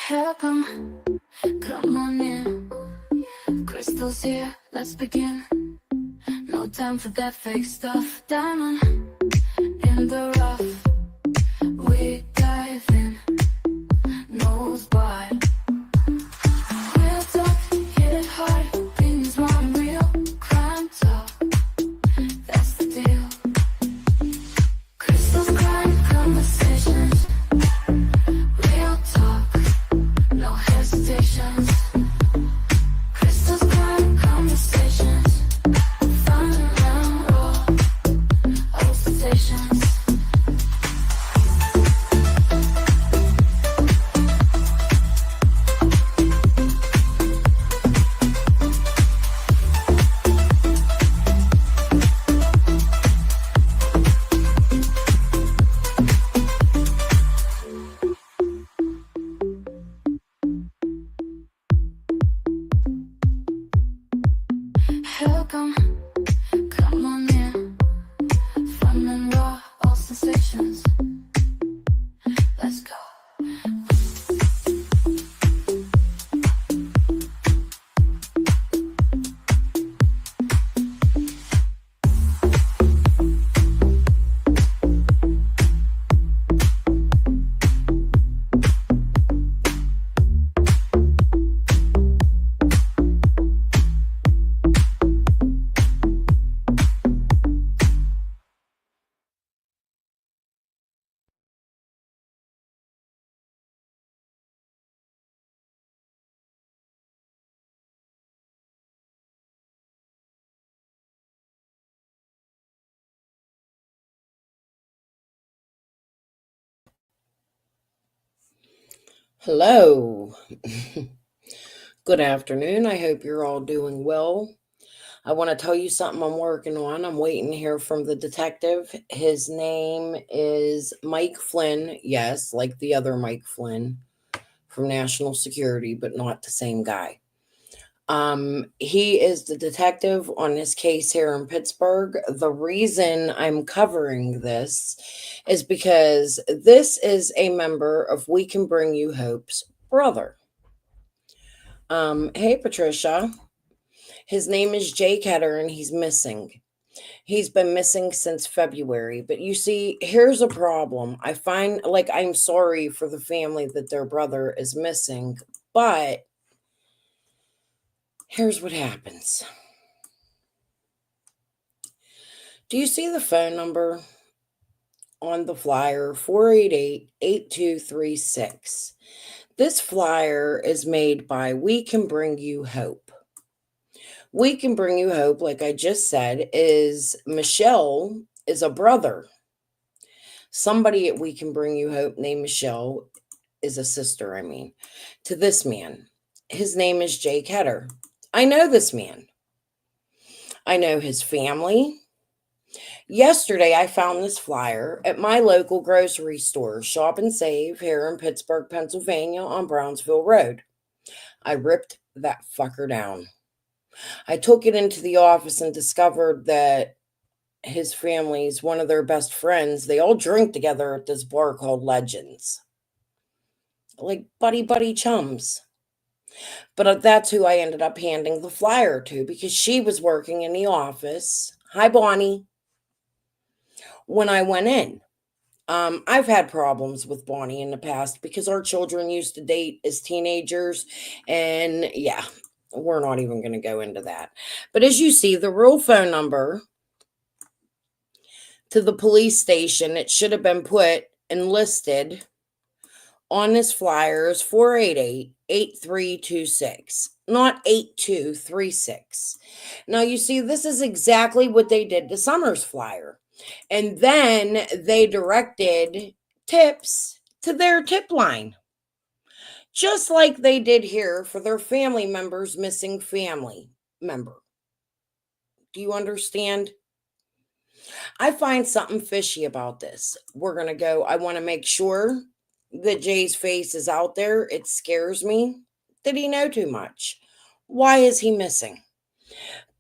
Come on in. Crystal's here, let's begin. No time for that fake stuff. Diamond in the rough, we dive in. Nose wide. Real talk, hit it hard. Opinions want real. Crime talk, that's the deal. Crystal's crime conversations. Real talk, no hesitations. Crystal's crime conversations. Fun around raw, all sensations. Come on in. Fun and raw, all sensations. Let's go. Hello. Good afternoon. I hope you're all doing well. I want to tell you something I'm working on. I'm waiting to hear from the detective. His name is Mike Flynn. Yes, like the other Mike Flynn from National Security, but not the same guy. He is the detective on this case here in Pittsburgh. The reason I'm covering this is because this is a member of We Can Bring You Hope's brother. Hey Patricia. His name is Jay Ketter and he's missing. He's been missing since February. But you see, here's a problem. I find I'm sorry for the family that their brother is missing, but here's what happens. Do you see the phone number on the flyer? 488-8236. This flyer is made by We Can Bring You Hope. We Can Bring You Hope, like I just said, Michelle is a brother. Somebody at We Can Bring You Hope named Michelle is a sister, to this man. His name is Jay Ketter. I know this man. I know his family. Yesterday, I found this flyer at my local grocery store, Shop and Save, here in Pittsburgh, Pennsylvania, on Brownsville Road. I ripped that fucker down. I took it into the office and discovered that his family's one of their best friends. They all drink together at this bar called Legends. Like buddy chums. But that's who I ended up handing the flyer to because she was working in the office. Hi, Bonnie. When I went in. I've had problems with Bonnie in the past because our children used to date as teenagers. And yeah, we're not even going to go into that. But as you see, the real phone number to the police station, it should have been put and listed on this flyer is 488-8326, not 8236. Now, you see, this is exactly what they did to Summer's flyer. And then they directed tips to their tip line, just like they did here for their family member's missing family member. Do you understand? I find something fishy about this. We're going to go. I want to make sure that Jay's face is out there. It scares me. Did he know too much? Why is he missing?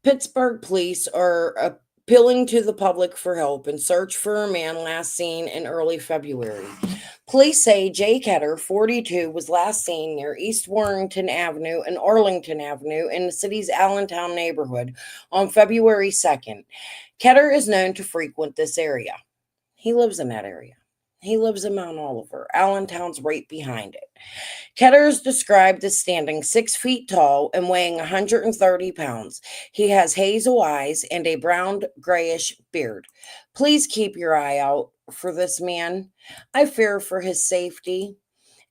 Pittsburgh police are appealing to the public for help in search for a man last seen in early February. Police say Jay Ketter, 42, was last seen near East Warrington Avenue and Arlington Avenue in the city's Allentown neighborhood on February 2nd. Ketter is known to frequent this area. He lives in that area. He lives in Mount Oliver. Allentown's right behind it. Ketter is described as standing 6 feet tall and weighing 130 pounds. He has hazel eyes and a brown grayish beard. Please keep your eye out for this man. I fear for his safety.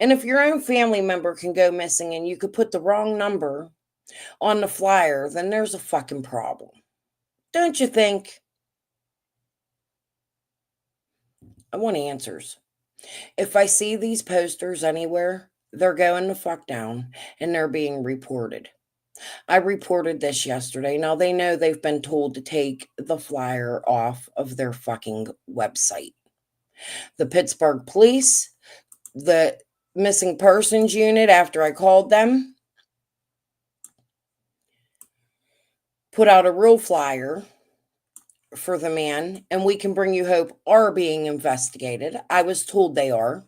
And if your own family member can go missing and you could put the wrong number on the flyer, then there's a fucking problem. Don't you think? I want answers. If I see these posters anywhere, they're going the fuck down and they're being reported. I reported this yesterday. Now they know they've been told to take the flyer off of their fucking website. The Pittsburgh police, the missing persons unit, after I called them, put out a real flyer for the man, and We Can Bring You Hope are being investigated. I was told they are.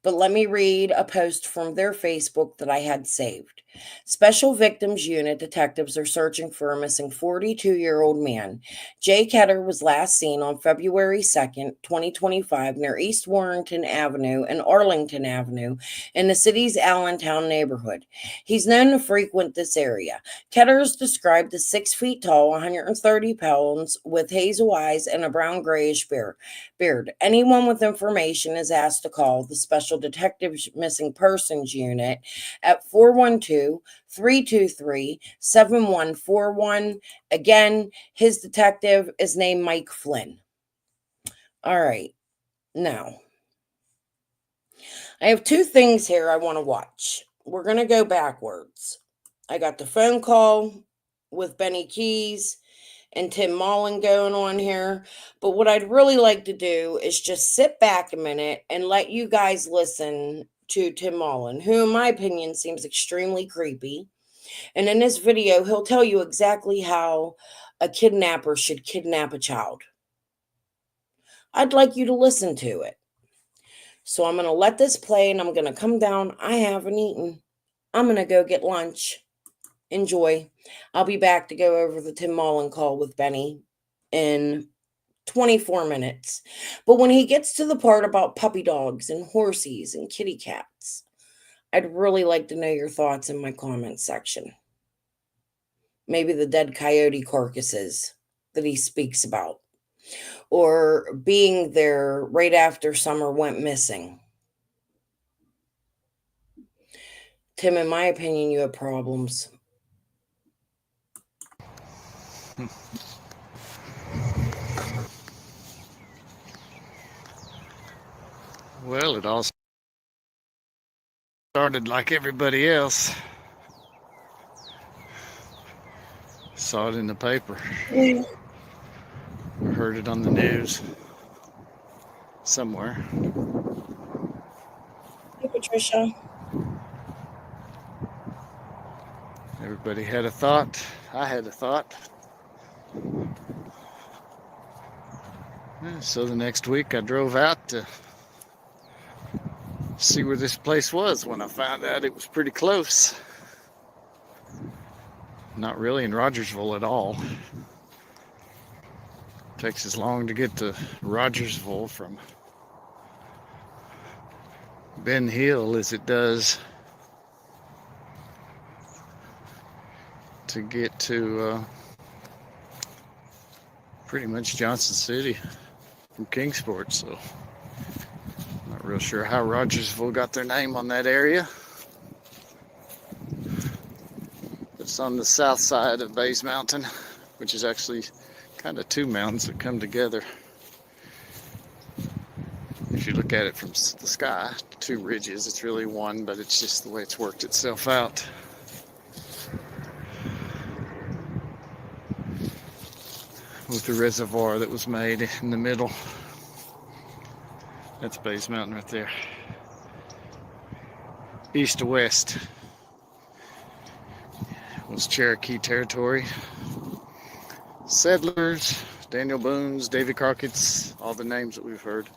But let me read a post from their Facebook that I had saved. Special Victims Unit detectives are searching for a missing 42-year-old man. Jay Ketter was last seen on February 2nd, 2025, near East Warrington Avenue and Arlington Avenue in the city's Allentown neighborhood. He's known to frequent this area. Ketter is described as 6 feet tall, 130 pounds, with hazel eyes and a brown grayish beard. Anyone with information is asked to call the Special Detectives Missing Persons Unit at 412-323-7141. Again, his detective is named Mike Flynn. All right. Now, I have two things here I want to watch. We're going to go backwards. I got the phone call with Benny Keys and Tim Mullen going on here. But what I'd really like to do is just sit back a minute and let you guys listen to Tim Mullen, who in my opinion seems extremely creepy. And in this video, he'll tell you exactly how a kidnapper should kidnap a child. I'd like you to listen to it. So I'm going to let this play and I'm going to come down. I haven't eaten. I'm going to go get lunch. Enjoy. I'll be back to go over the Tim Mullen call with Benny in 24 minutes. But when he gets to the part about puppy dogs and horsies and kitty cats, I'd really like to know your thoughts in my comment section. Maybe the dead coyote carcasses that he speaks about, or being there right after Summer went missing. Tim, in my opinion, you have problems. Well, it all started like everybody else. Saw it in the paper. Heard it on the news somewhere. Hey, Patricia. Everybody had a thought. I had a thought. So the next week I drove out to see where this place was when I found out it was pretty close. Not really in Rogersville at all. Takes as long to get to Rogersville from Ben Hill as it does to get to pretty much Johnson City from Kingsport. So not real sure how Rogersville got their name on that area. It's on the south side of Bays Mountain, which is actually kind of two mountains that come together. If you look at it from the sky, two ridges, it's really one, but it's just the way it's worked itself out. With the reservoir that was made in the middle. That's Bays Mountain right there. East to west was Cherokee territory. Settlers, Daniel Boone's, Davy Crockett's, all the names that we've heard.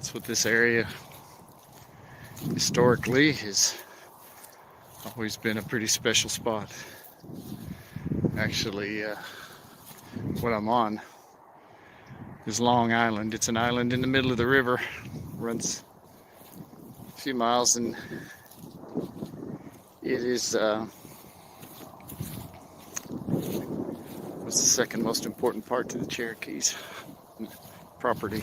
That's what this area historically has always been a pretty special spot. Actually, what I'm on is Long Island. It's an island in the middle of the river, runs a few miles, and it is what's the second most important part to the Cherokees property.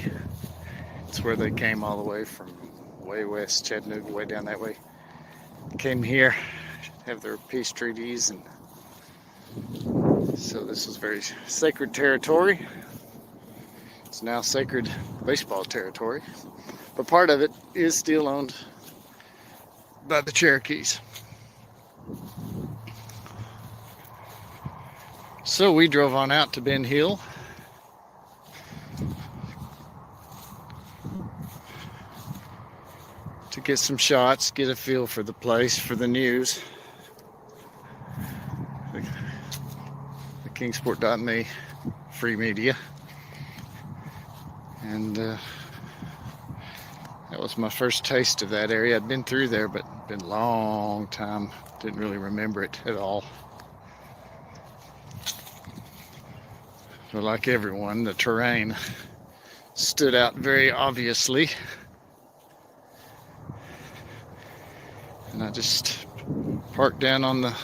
It's where they came all the way from way west, Chattanooga, way down that way. Came here, have their peace treaties, and so this was very sacred territory. It's now sacred baseball territory, but part of it is still owned by the Cherokees. So we drove on out to Ben Hill. To get some shots, get a feel for the place, for the news. The Kingsport.me, free media. And that was my first taste of that area. I'd been through there, but been a long time. Didn't really remember it at all. But like everyone, the terrain stood out very obviously. And I just parked down on the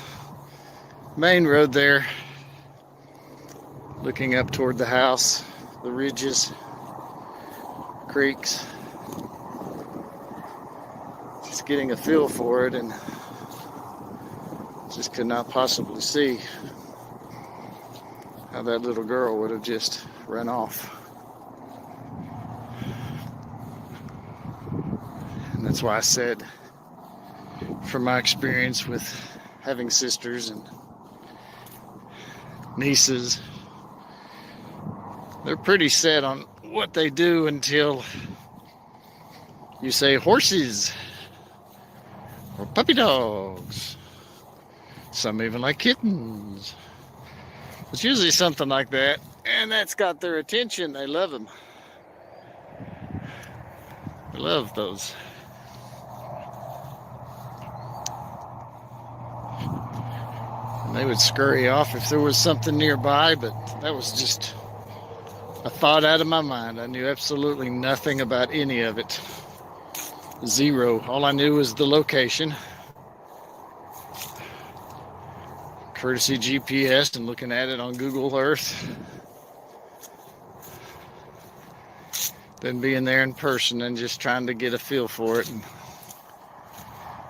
main road there, looking up toward the house, the ridges, creeks, just getting a feel for it, and just could not possibly see how that little girl would have just run off. And that's why I said, from my experience with having sisters and nieces, they're pretty set on what they do until you say horses or puppy dogs. Some even like kittens. It's usually something like that, and that's got their attention. They love them. They love those. And they would scurry off if there was something nearby, but that was just a thought out of my mind. I knew absolutely nothing about any of it. Zero. All I knew was the location. Courtesy GPS and looking at it on Google Earth. Then being there in person and just trying to get a feel for it. And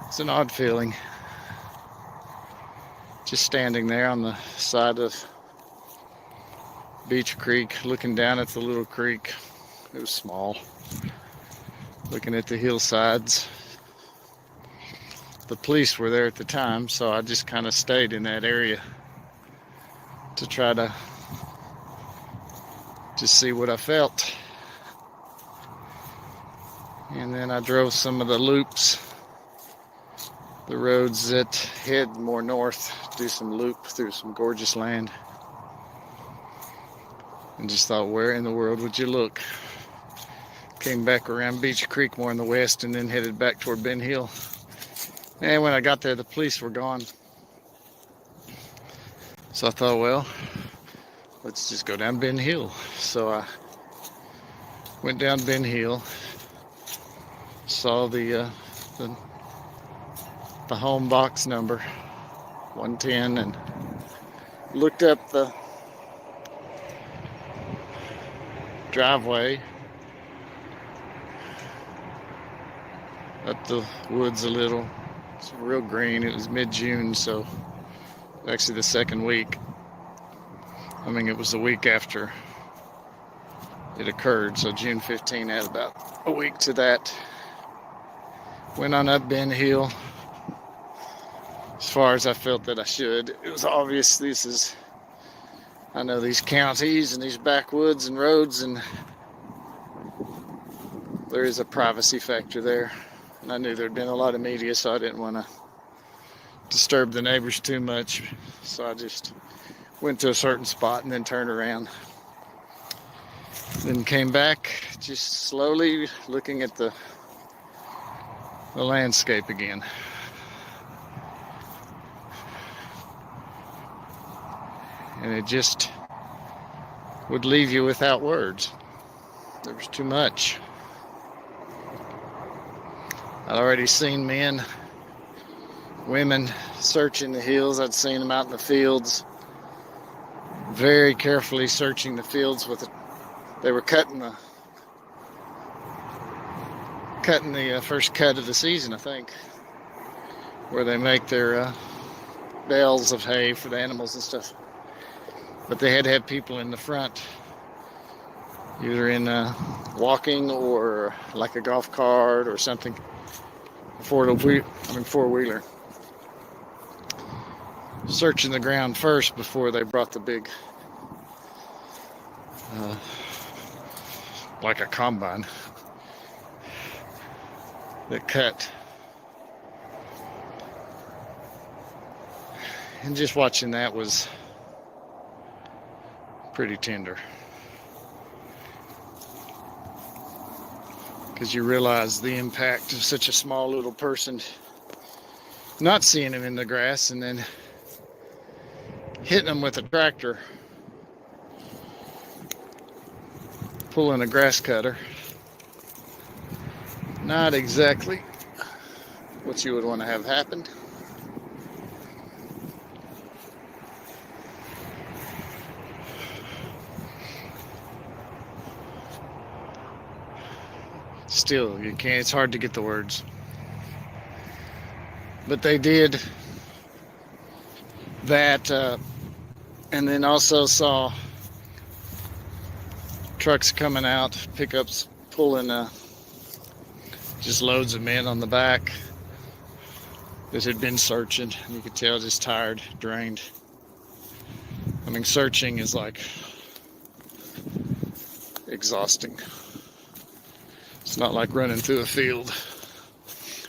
it's an odd feeling. Just standing there on the side of Beach Creek, looking down at the little creek. It was small. Looking at the hillsides. The police were there at the time, so I just kind of stayed in that area to try to just see what I felt. And then I drove some of the loops, the roads that head more north, do some loop through some gorgeous land. And just thought, where in the world would you look? Came back around Beach Creek more in the west and then headed back toward Ben Hill. And when I got there, the police were gone. So I thought, well, let's just go down Ben Hill. So I went down Ben Hill, saw the home box number 110, and looked up the driveway up the woods a little. It's real green. It was mid-June, so actually the second week. I mean, it was the week after it occurred, so June 15 had about a week to that. Went on up Ben Hill as far as I felt that I should. It was obvious I know these counties and these backwoods and roads, and there is a privacy factor there. And I knew there'd been a lot of media, so I didn't want to disturb the neighbors too much. So I just went to a certain spot and then turned around. Then came back, just slowly looking at the landscape again. And it just would leave you without words. There was too much. I'd already seen men, women searching the hills. I'd seen them out in the fields, very carefully searching the fields with it. They were cutting the first cut of the season, I think, where they make their bales of hay for the animals and stuff. But they had to have people in the front, either in walking or like a golf cart or something, four-wheeler, searching the ground first before they brought the big, like a combine, that cut. And just watching that was pretty tender, because you realize the impact of such a small little person not seeing him in the grass and then hitting him with a tractor, pulling a grass cutter. Not exactly what you would want to have happen. Still, you can't, it's hard to get the words. But they did that, and then also saw trucks coming out, pickups pulling just loads of men on the back that had been searching. You could tell just tired, drained. I mean, searching is like exhausting. It's not like running through a field,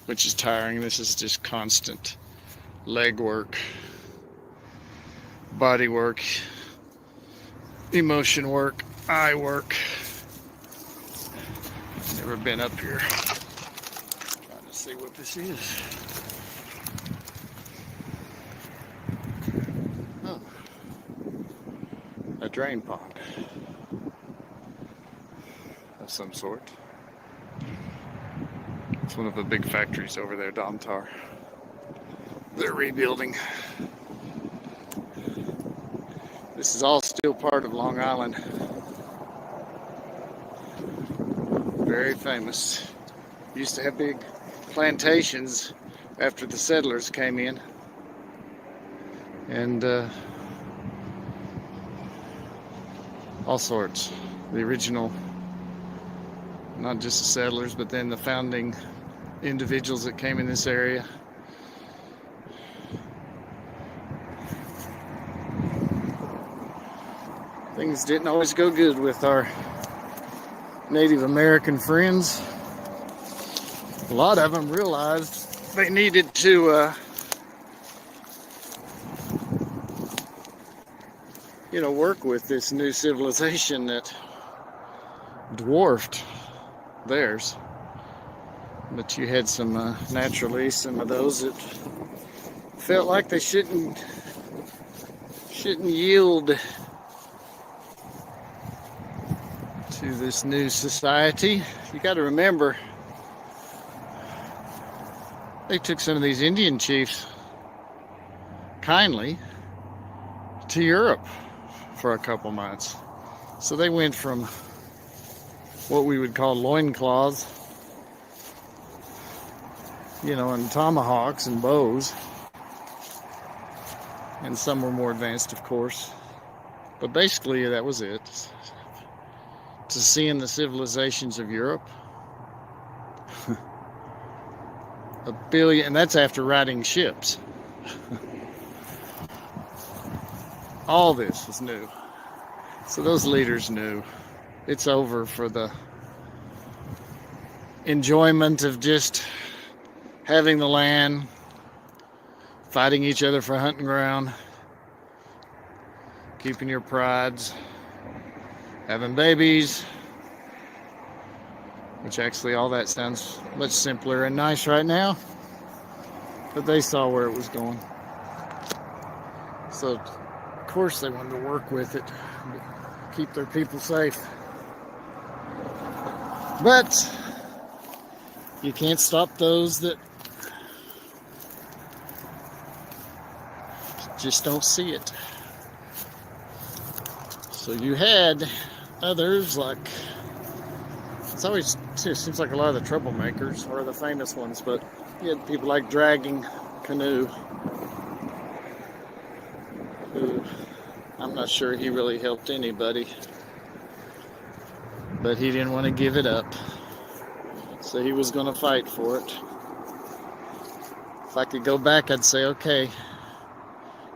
which is tiring. This is just constant leg work, body work, emotion work, eye work. Never been up here. Trying to see what this is. Oh, a drain pond of some sort. It's one of the big factories over there, Domtar. They're rebuilding. This is all still part of Long Island. Very famous. Used to have big plantations after the settlers came in. And all sorts. The original, not just the settlers, but then the founding individuals that came in this area. Things didn't always go good with our Native American friends. A lot of them realized they needed to work with this new civilization that dwarfed theirs. But you had some naturally some of those that felt like they shouldn't yield to this new society. You got to remember, they took some of these Indian chiefs kindly to Europe for a couple months. So they went from what we would call loincloths, and tomahawks and bows. And some were more advanced, of course. But basically, that was it. To seeing the civilizations of Europe. 1 billion, and that's after riding ships. All this was new. So those leaders knew it's over for the enjoyment of just having the land, fighting each other for hunting ground, keeping your prides, having babies, which actually all that sounds much simpler and nice right now, but they saw where it was going. So, of course, they wanted to work with it, keep their people safe. But you can't stop those that just don't see it. So you had others like, it seems like a lot of the troublemakers are the famous ones, but you had people like Dragging Canoe, who I'm not sure he really helped anybody, but he didn't want to give it up. So he was going to fight for it. If I could go back, I'd say, okay,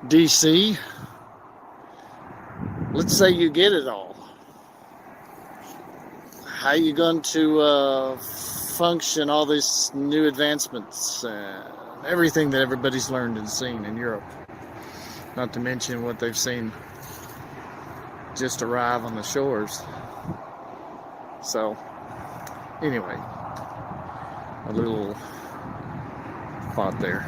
DC, let's say you get it all. How are you going to function all these new advancements, everything that everybody's learned and seen in Europe? Not to mention what they've seen just arrive on the shores. So, anyway, a little thought there.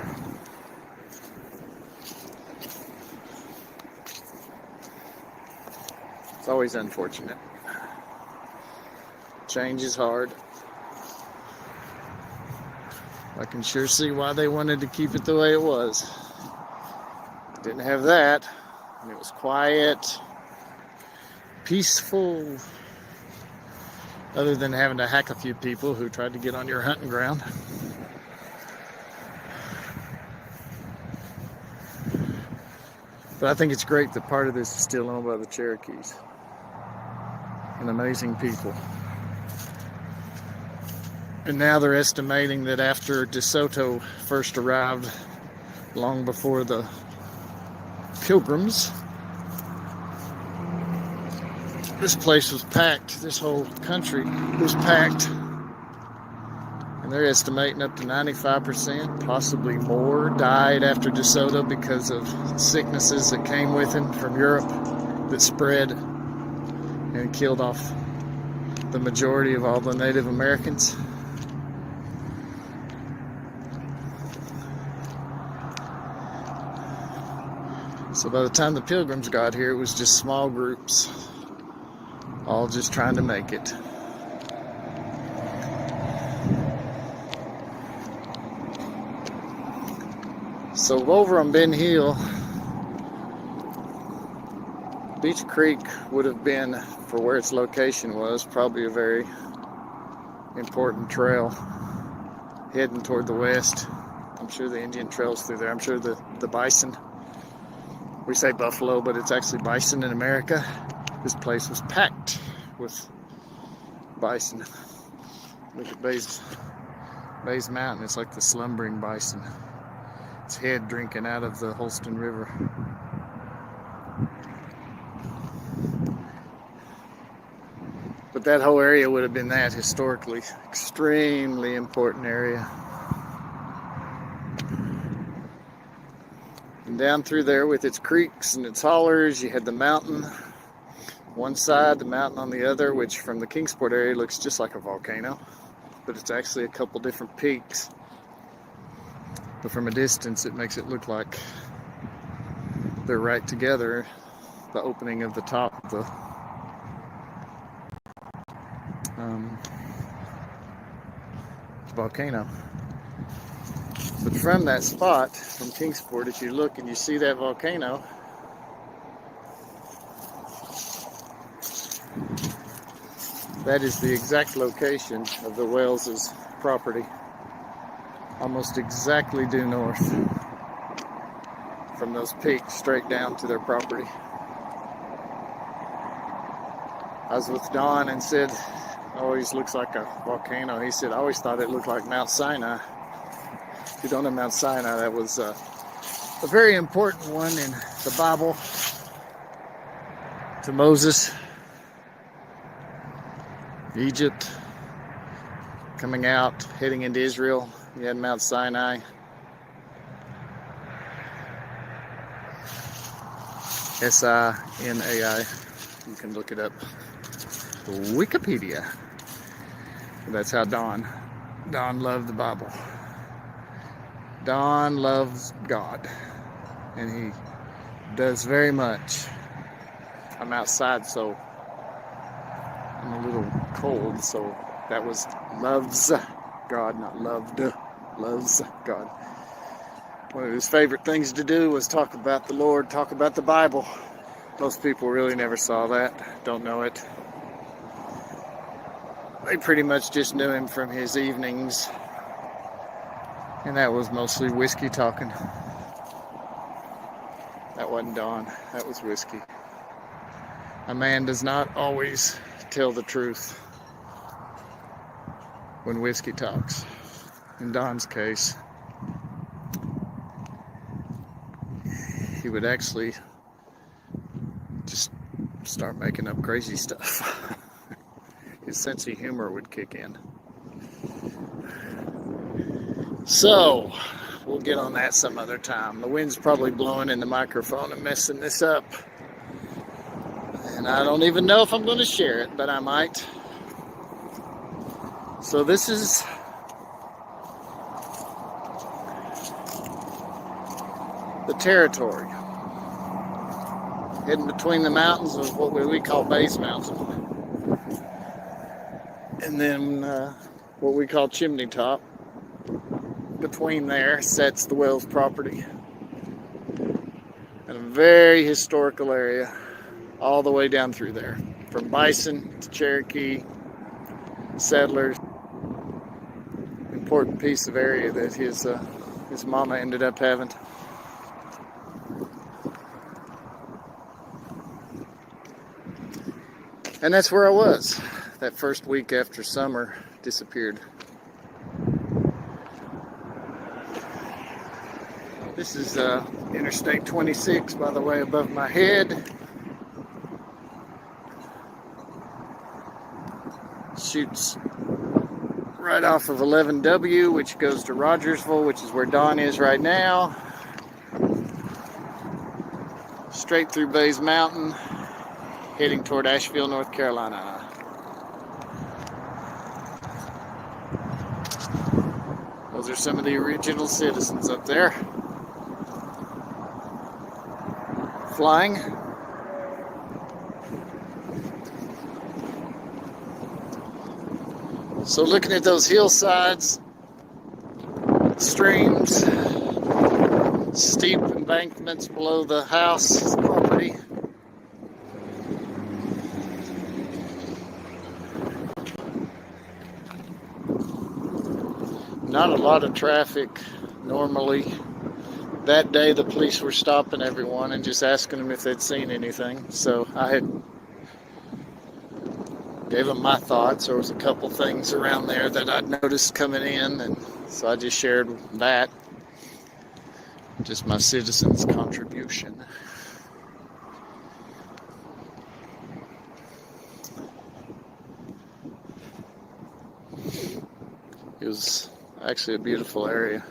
It's always unfortunate. Change is hard. I can sure see why they wanted to keep it the way it was. Didn't have that, and it was quiet, peaceful, other than having to hack a few people who tried to get on your hunting ground. But I think it's great that part of this is still owned by the Cherokees. An amazing people. And now they're estimating that after DeSoto first arrived, long before the Pilgrims, this place was packed. This whole country was packed. And they're estimating up to 95%, possibly more, died after DeSoto because of sicknesses that came with him from Europe that spread and killed off the majority of all the Native Americans. So by the time the Pilgrims got here, it was just small groups, all just trying to make it. So over on Ben Hill, Beach Creek would have been, for where its location was, probably a very important trail heading toward the west. I'm sure the Indian trail's through there. I'm sure the bison, we say buffalo, but it's actually bison in America. This place was packed with bison. Look at Bays Mountain. It's like the slumbering bison. Its head drinking out of the Holston River. But that whole area would have been that historically extremely important area. And down through there with its creeks and its hollers, you had the mountain one side, the mountain on the other, which from the Kingsport area looks just like a volcano, but it's actually a couple different peaks. But from a distance, it makes it look like they're right together, the opening of the top of the volcano. But from that spot, from Kingsport, if you look and you see that volcano, that is the exact location of the Wales' property. Almost exactly due north from those peaks straight down to their property. I was with Don and said, always looks like a volcano. He said, I always thought it looked like Mount Sinai. If you don't know Mount Sinai, that was a very important one in the Bible to Moses. Egypt, coming out, heading into Israel. You had Mount Sinai. Sinai. You can look it up. Wikipedia. That's how Don loved the Bible. Don loves God, and he does very much. I'm outside, so I'm a little cold, so that was loves God, not loved, loves God. One of his favorite things to do was talk about the Lord, talk about the Bible. Most people really never saw that, don't know it. They pretty much just knew him from his evenings, and that was mostly whiskey talking. That wasn't Don, that was whiskey. A man does not always tell the truth when whiskey talks. In Don's case, he would actually just start making up crazy stuff. His sense of humor would kick in. So, we'll get on that some other time. The wind's probably blowing in the microphone and messing this up. And I don't even know if I'm going to share it, but I might. So this is the territory. Hidden between the mountains of what we call Base Mountain. And then what we call Chimney Top. Between there sets the Wells property. And a very historical area all the way down through there. From bison to Cherokee, settlers. Important piece of area that his mama ended up having. And that's where I was. That first week after summer disappeared. This is Interstate 26, by the way, above my head. Shoots right off of 11W, which goes to Rogersville, which is where Don is right now. Straight through Bays Mountain, heading toward Asheville, North Carolina. Those are some of the original citizens up there. Flying. So looking at those hillsides, streams, steep embankments below the house property. Not a lot of traffic normally. That day the police were stopping everyone and just asking them if they'd seen anything. So I had gave them my thoughts. There was a couple things around there that I'd noticed coming in, and so I just shared that. Just my citizens' contribution. It was actually a beautiful area.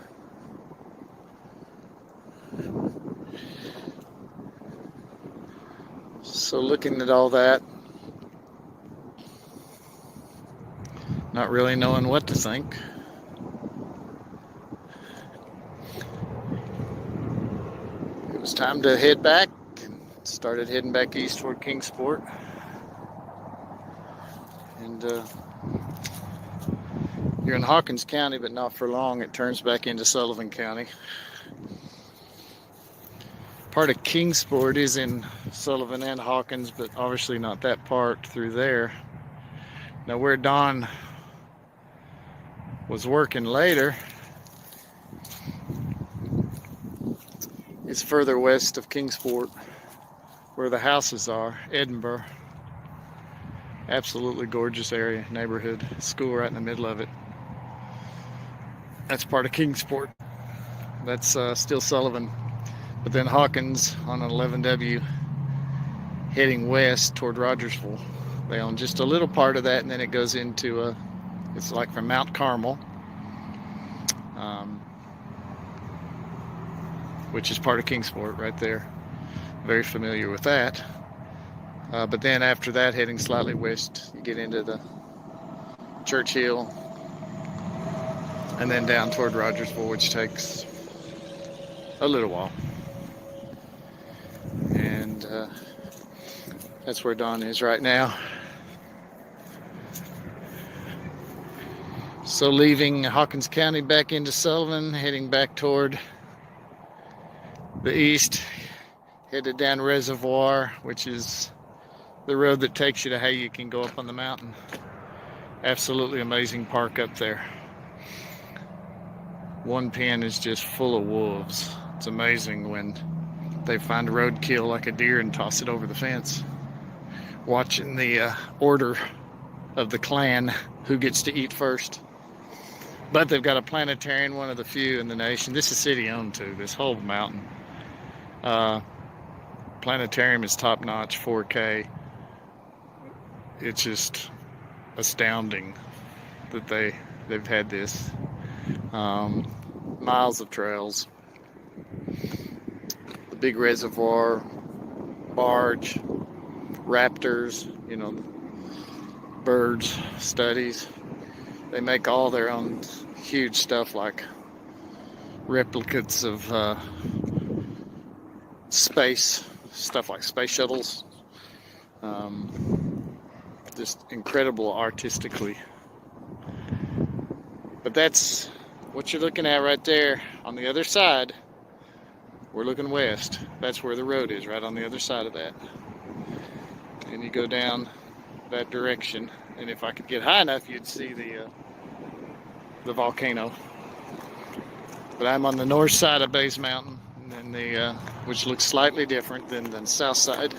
So looking at all that, not really knowing what to think. It was time to head back, and started heading back east toward Kingsport. And you're in Hawkins County, but not for long. It turns back into Sullivan County. Part of Kingsport is in Sullivan and Hawkins, but obviously not that part through there. Now where Don was working later is further west of Kingsport, where the houses are. Edinburgh. Absolutely gorgeous area, neighborhood, school right in the middle of it. That's part of Kingsport. That's still Sullivan. But then Hawkins on an 11W heading west toward Rogersville. They own just a little part of that, and then it goes into it's like from Mount Carmel, which is part of Kingsport right there. Very familiar with that. But then after that, heading slightly west, you get into the Churchill, and then down toward Rogersville, which takes a little while. And that's where Dawn is right now. So leaving Hawkins County back into Sullivan, heading back toward the east, headed down Reservoir, which is the road that takes you to how you can go up on the mountain. Absolutely amazing park up there. One pen is just full of wolves. It's amazing when they find a roadkill like a deer and toss it over the fence. Watching the order of the clan, who gets to eat first. But they've got a planetarium, one of the few in the nation. This is city owned too, this whole mountain. Planetarium is top notch, 4K. It's just astounding that they've had this. Miles of trails. The big reservoir, barge, raptors, birds, studies. They make all their own huge stuff like replicates of space, stuff like space shuttles. Just incredible artistically. But that's what you're looking at right there. On the other side, we're looking west. That's where the road is, right on the other side of that. And you go down that direction, and if I could get high enough, you'd see the volcano. But I'm on the north side of Bays Mountain, and which looks slightly different than the south side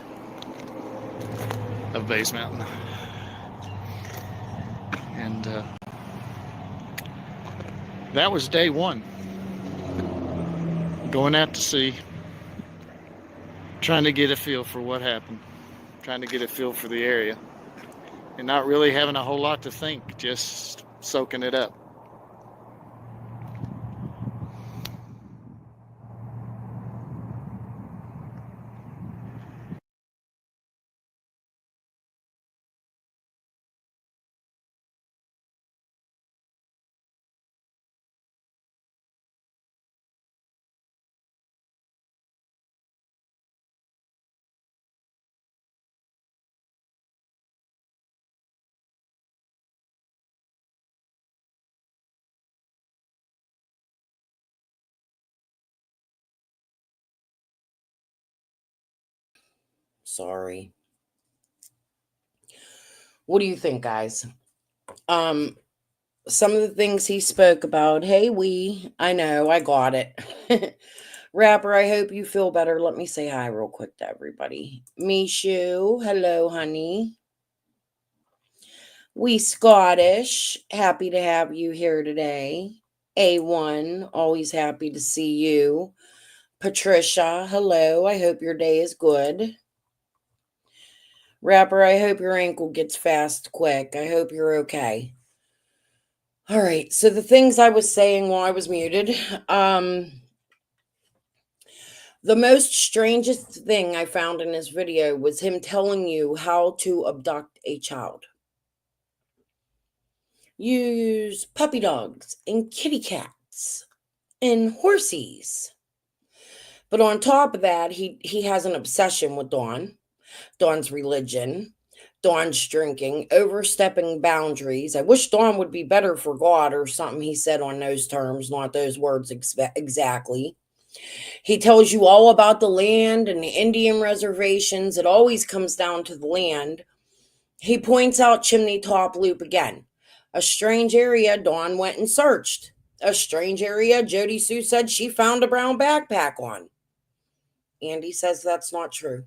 of Bays Mountain. And that was day one. Going out to sea, trying to get a feel for what happened, trying to get a feel for the area, and not really having a whole lot to think, just soaking it up. Sorry. What do you think, guys? Some of the things he spoke about. Hey, I know, I got it. Rapper, I hope you feel better. Let me say hi real quick to everybody. Mishu, hello, honey. We Scottish, happy to have you here today. A1, always happy to see you. Patricia, hello. I hope your day is good. Rapper, I hope your ankle gets fast quick. I hope you're okay. All right, so the things I was saying while I was muted. The most strangest thing I found in his video was him telling you how to abduct a child. Use puppy dogs and kitty cats and horsies. But on top of that, he has an obsession with Dawn's religion, Dawn's drinking, overstepping boundaries. I wish Dawn would be better for God or something he said on those terms, not those words exactly. He tells you all about the land and the Indian reservations. It always comes down to the land. He points out Chimney Top Loop again. A strange area Dawn went and searched. A strange area Jody Sue said she found a brown backpack on. Andy says that's not true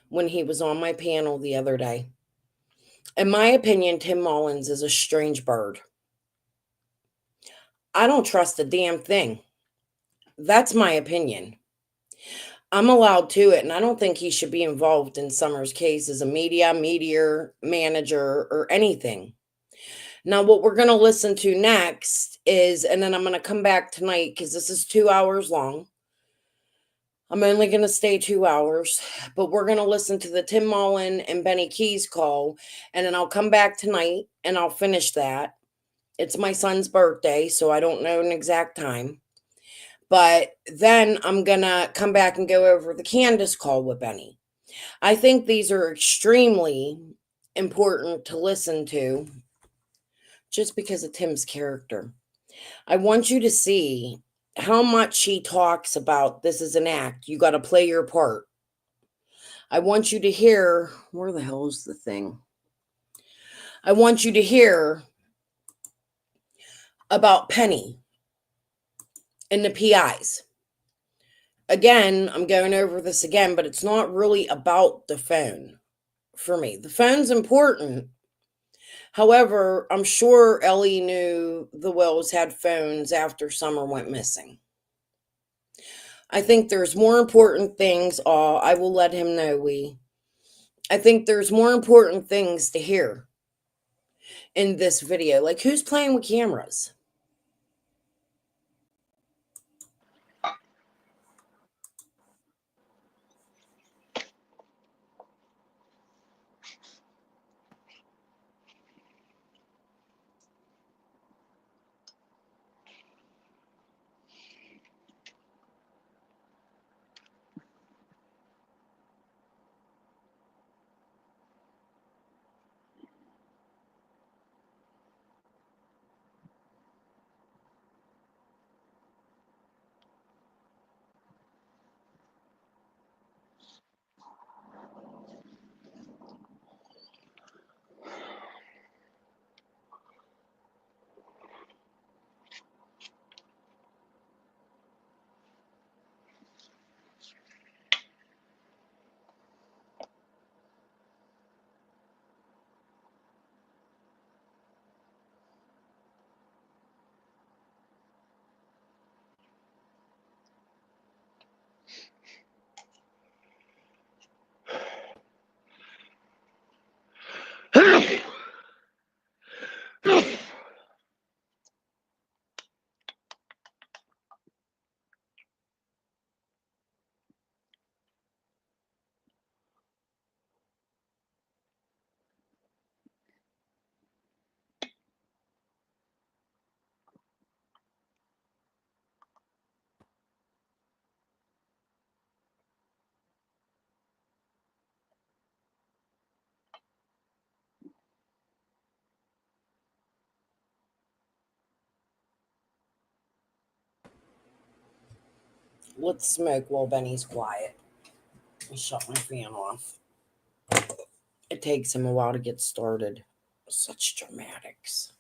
when he was on my panel the other day. In my opinion, Tim Mullen is a strange bird. I don't trust a damn thing. That's my opinion. I'm allowed to it, and I don't think he should be involved in Summer's case as a media manager or anything. Now, what we're going to listen to next is, and then I'm going to come back tonight because this is 2 hours long. I'm only going to stay 2 hours, but we're going to listen to the Tim Mullen and Benny Keys call, and then I'll come back tonight and I'll finish that. It's my son's birthday, so I don't know an exact time. But then I'm going to come back and go over the Candace call with Benny. I think these are extremely important to listen to just because of Tim's character. I want you to see how much he talks about this is an act. You got to play your part. I want you to hear, where the hell is the thing? I want you to hear about Penny and the PIs. Again, I'm going over this again, but it's not really about the phone for me. The phone's important. However, I'm sure Ellie knew the Wells had phones after Summer went missing. I think there's more important things. I will let him know, I think there's more important things to hear in this video. Like, who's playing with cameras? Let's smoke while Benny's quiet. I shut my fan off. It takes him a while to get started. Such dramatics.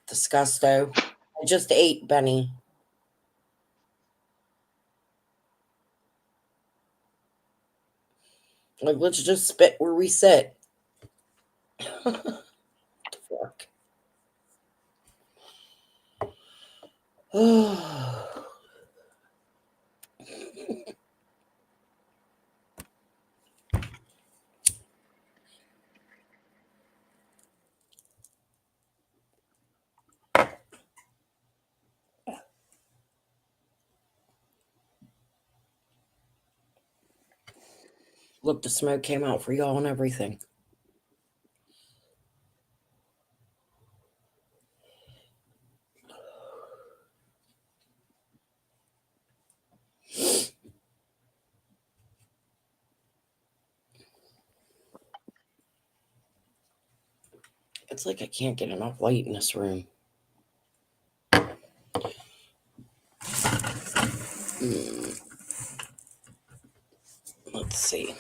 Disgusto. I just ate, Benny. Like, let's just spit where we sit. What the fuck? Look, the smoke came out for y'all and everything. It's like I can't get enough light in this room. Let's see.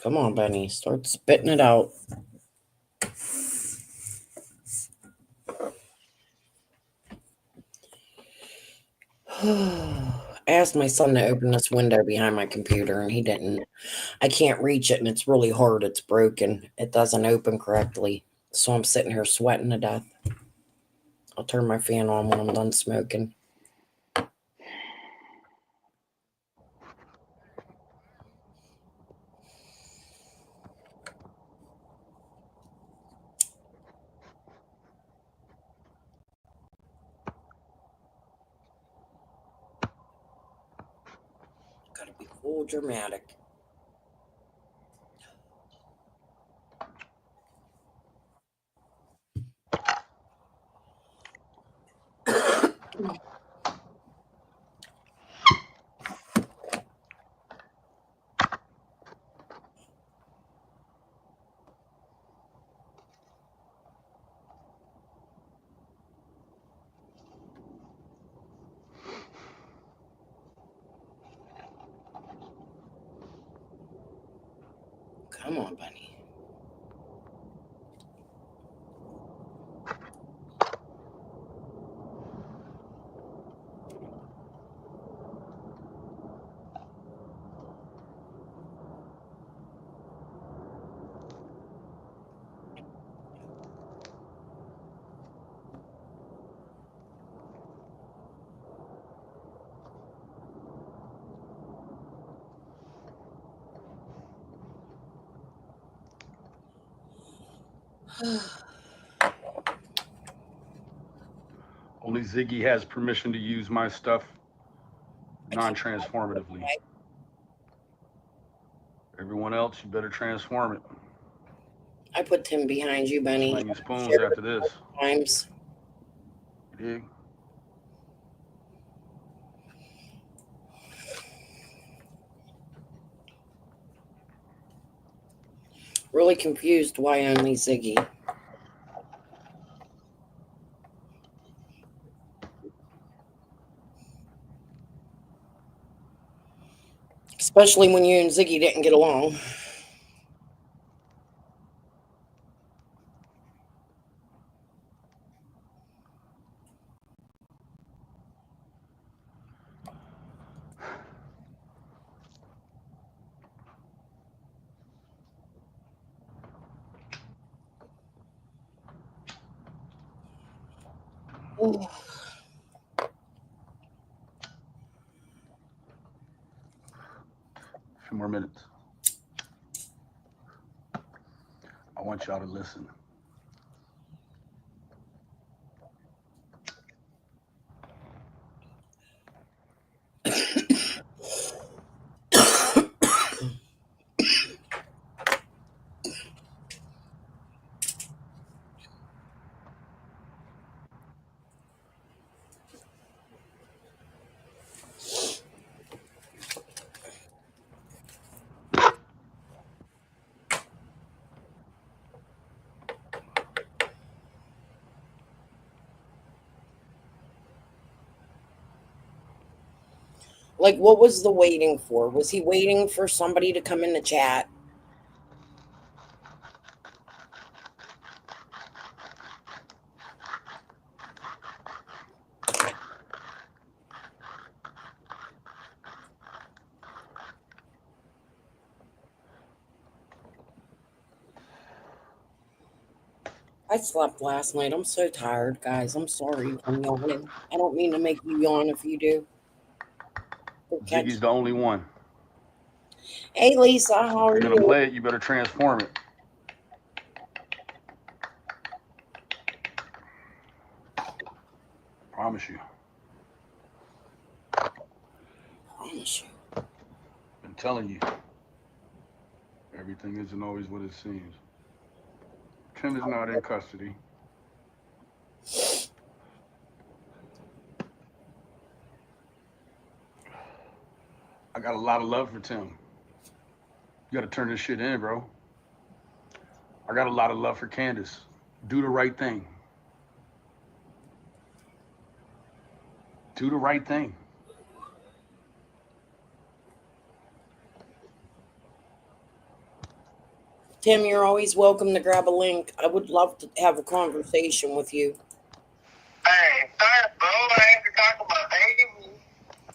Come on, Benny. Start spitting it out. I asked my son to open this window behind my computer, and he didn't. I can't reach it, and it's really hard. It's broken. It doesn't open correctly. So I'm sitting here sweating to death. I'll turn my fan on when I'm done smoking. Gotta be cool, dramatic. Come on, Bunny. Only Ziggy has permission to use my stuff non-transformatively. Everyone else, you better transform it. I put Tim behind you, Bunny. Slanging spoons after this. Times. You dig? Really confused why only Ziggy. Especially when you and Ziggy didn't get along. Ooh. A few more minutes. I want y'all to listen. Like, what was the waiting for? Was he waiting for somebody to come in the chat? I slept last night. I'm so tired, guys. I'm sorry if I'm yawning. I don't mean to make you yawn if you do. Ziggy's the only one. Hey, Lisa, how are If you? you're gonna play it, you better transform it. Promise you. Promise you. I'm telling you. Everything isn't always what it seems. Tim is not in custody. I got a lot of love for Tim. You gotta turn this shit in, bro. I got a lot of love for Candace. Do the right thing. Do the right thing. Tim, you're always welcome to grab a link. I would love to have a conversation with you. Hey, sorry, bro. I ain't to talk about baby.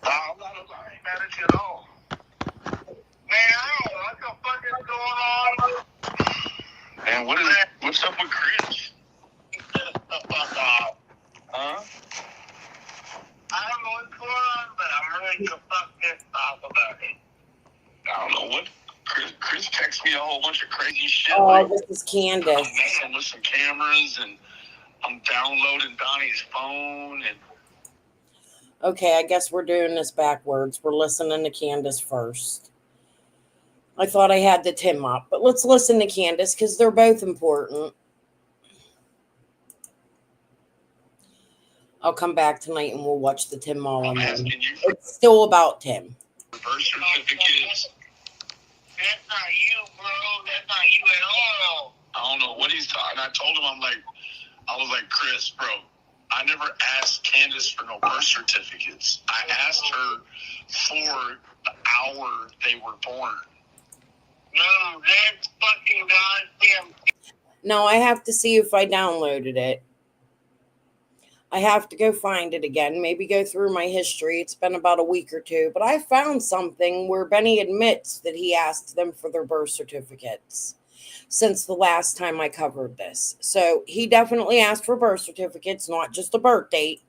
I ain't mad at you at all. Man, I don't know what the fuck is going on. Man, what's up with Chris? He said the fuck off. Huh? shit. Oh, Like, this is I'm Candace. messing with some cameras, and I'm downloading Donnie's phone, and Okay, I guess we're doing this backwards. We're listening to Candace first. I thought I had the Tim up, but let's listen to Candace because they're both important. I'll come back tonight and we'll watch the Tim Mullen I'm one. asking you for It's still about Tim. birth certificates. That's not you, bro. That's not you at all. I don't know what he's talking. I told him, I was like, Chris, bro, I never asked Candace for no birth certificates. I asked her for the hour they were born. No, that's fucking goddamn. No, I have to see if I downloaded it. I have to go find it again, maybe go through my history. It's been about a week or two, but I found something where Benny admits that he asked them for their birth certificates since the last time I covered this. So he definitely asked for birth certificates, not just a birth date.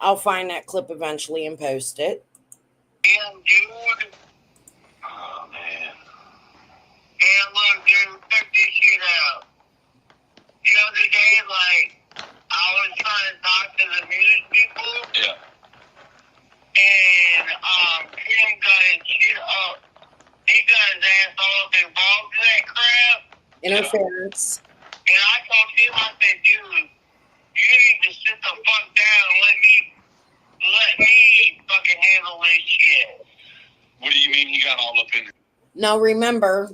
I'll find that clip eventually and post it. Damn, dude. Oh, man. And look, dude, check this shit out. The other day, like, I was trying to talk to the news people. Yeah. And, Tim got his shit up. He got his ass all up involved in that crap. Interference. And I told him, I said, dude, you need to sit the fuck down and let me fucking handle this shit. What do you mean he got all up in it? Now remember,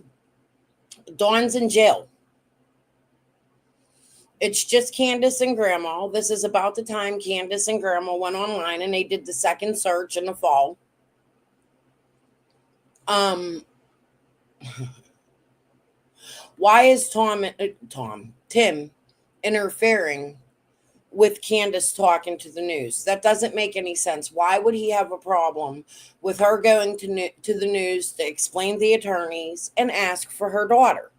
Dawn's in jail. It's just Candace and Grandma. This is about the time Candace and Grandma went online and they did the second search in the fall. Why is Tim interfering with Candace talking to the news? That doesn't make any sense. Why would he have a problem with her going to the news to explain the attorneys and ask for her daughter?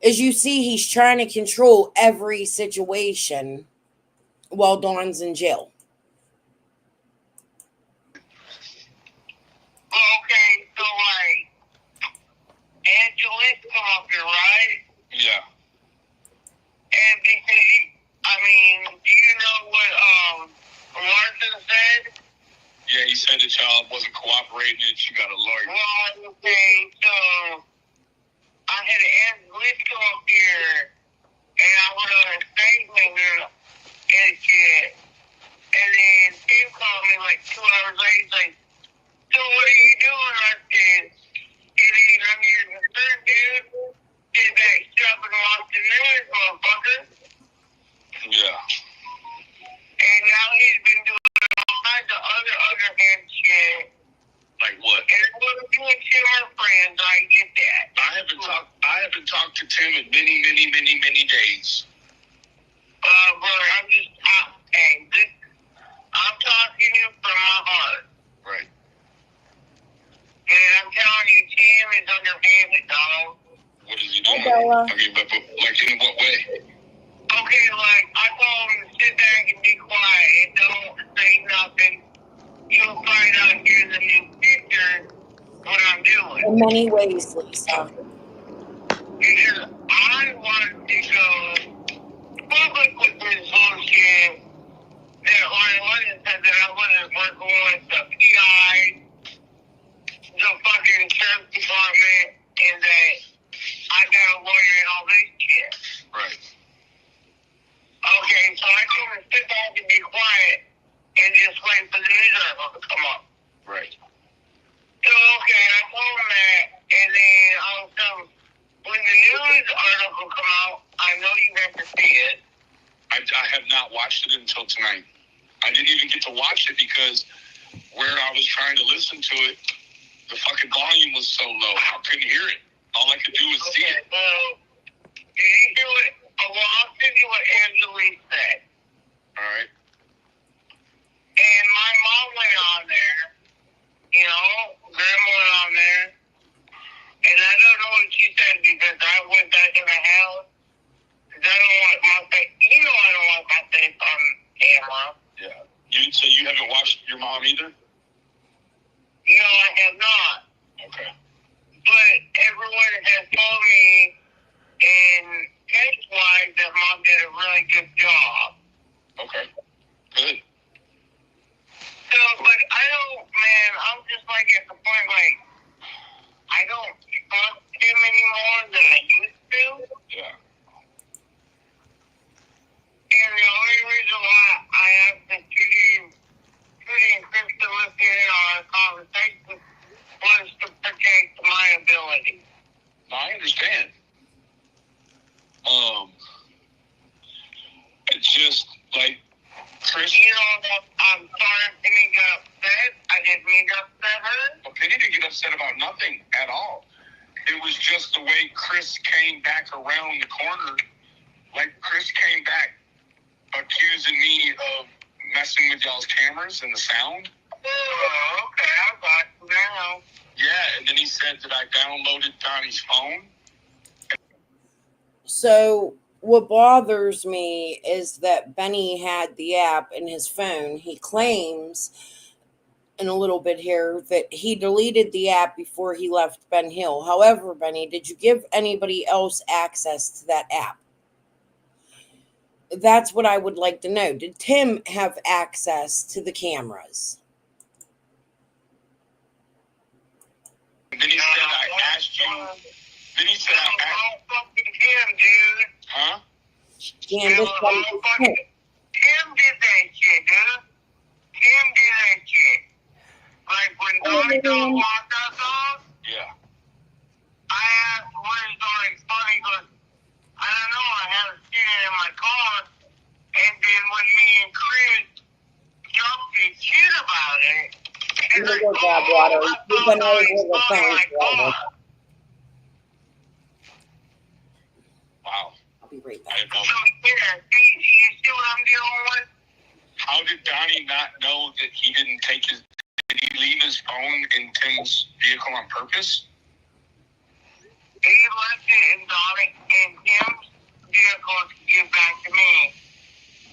As you see, he's trying to control every situation while Dawn's in jail. Okay, so like, Angelique come up here, right? Yeah. And do you know what Larson said? Yeah, he said the child wasn't cooperating and she got a lawyer. Well, okay, so I had Angelique come up here and I went on a statement and shit. And then Tim called me like 2 hours later. He's like, so what are you doing? I said, it ain't none of your concern, dude. Get back shopping and watch the news, motherfucker. Yeah. And now he's been doing all kinds of other underhand shit. Like what? And what I'm doing to our friends, I get that. I haven't talked to Tim in many days. Brother, I'm talking to you from my heart. Right. And I'm telling you, Tim is underhanded, dog. What is he doing? I mean, but like in what way? Okay, like, I told him to sit back and be quiet and don't say nothing. You'll find out here in the near future what I'm doing. In many ways, Lisa. Because I wanted to go public with this bullshit that London said that I wasn't working with the PI, the fucking sheriff's department, and that I got a lawyer and all this shit. Right. Okay, so I told him to sit back and be quiet and just wait for the news article to come up. Right. So, okay, I told him that, and then also, when the news article come out, I know you have to see it. I have not watched it until tonight. I didn't even get to watch it because where I was trying to listen to it, the fucking volume was so low. I couldn't hear it. All I could do was see it. Did you hear what? Well, I'll send you what Angelique said. All right. And my mom went on there. You know, Grandma went on there. And I don't know what she said because I went back in the house. Because I don't want my face. You know I don't want my face on camera. Yeah. So you haven't watched your mom either? No, I have not. Okay. but everyone has told me in case-wise that Mom did a really good job. Okay. Good. So, but I don't, man, I'm just like at the point, like, I don't trust him anymore than I used to. Yeah. And the only reason why I asked the Trudy and Chris to listen in on our conversation was to protect my ability. I understand. It's just like Chris. You know, I'm sorry if Penny got upset. I didn't mean to upset her. Well, Penny didn't get upset about nothing at all. It was just the way Chris came back around the corner. Like Chris came back accusing me of messing with y'all's cameras and the sound. Oh, okay, I got you now. Yeah, and then he said that I downloaded Donnie's phone. So what bothers me is that Benny had the app in his phone. He claims in a little bit here that he deleted the app before he left Ben Hill. However, Benny, did you give anybody else access to that app? That's what I would like to know. Did Tim have access to the cameras? And then he said I asked you. Then he said I asked. All fucking Tim, dude. Huh? Candace, Tim did that shit, dude. Tim did that shit. Like when Donnie don't walk us off, Yeah. I asked where's Donnie's phone. He goes, I don't know, I haven't seen it in my car. And then when me and Chris jumped his shit about it, he's like, Go grab water. I You've found been over Donnie's the phone in phone my forever. car. Wow. I'll be right I back. didn't know. So, yeah, you see what I'm dealing with? How did Donnie not know that he didn't take his? Did he leave his phone in Tim's vehicle on purpose? He left it in Donnie and Tim's vehicle to give back to me.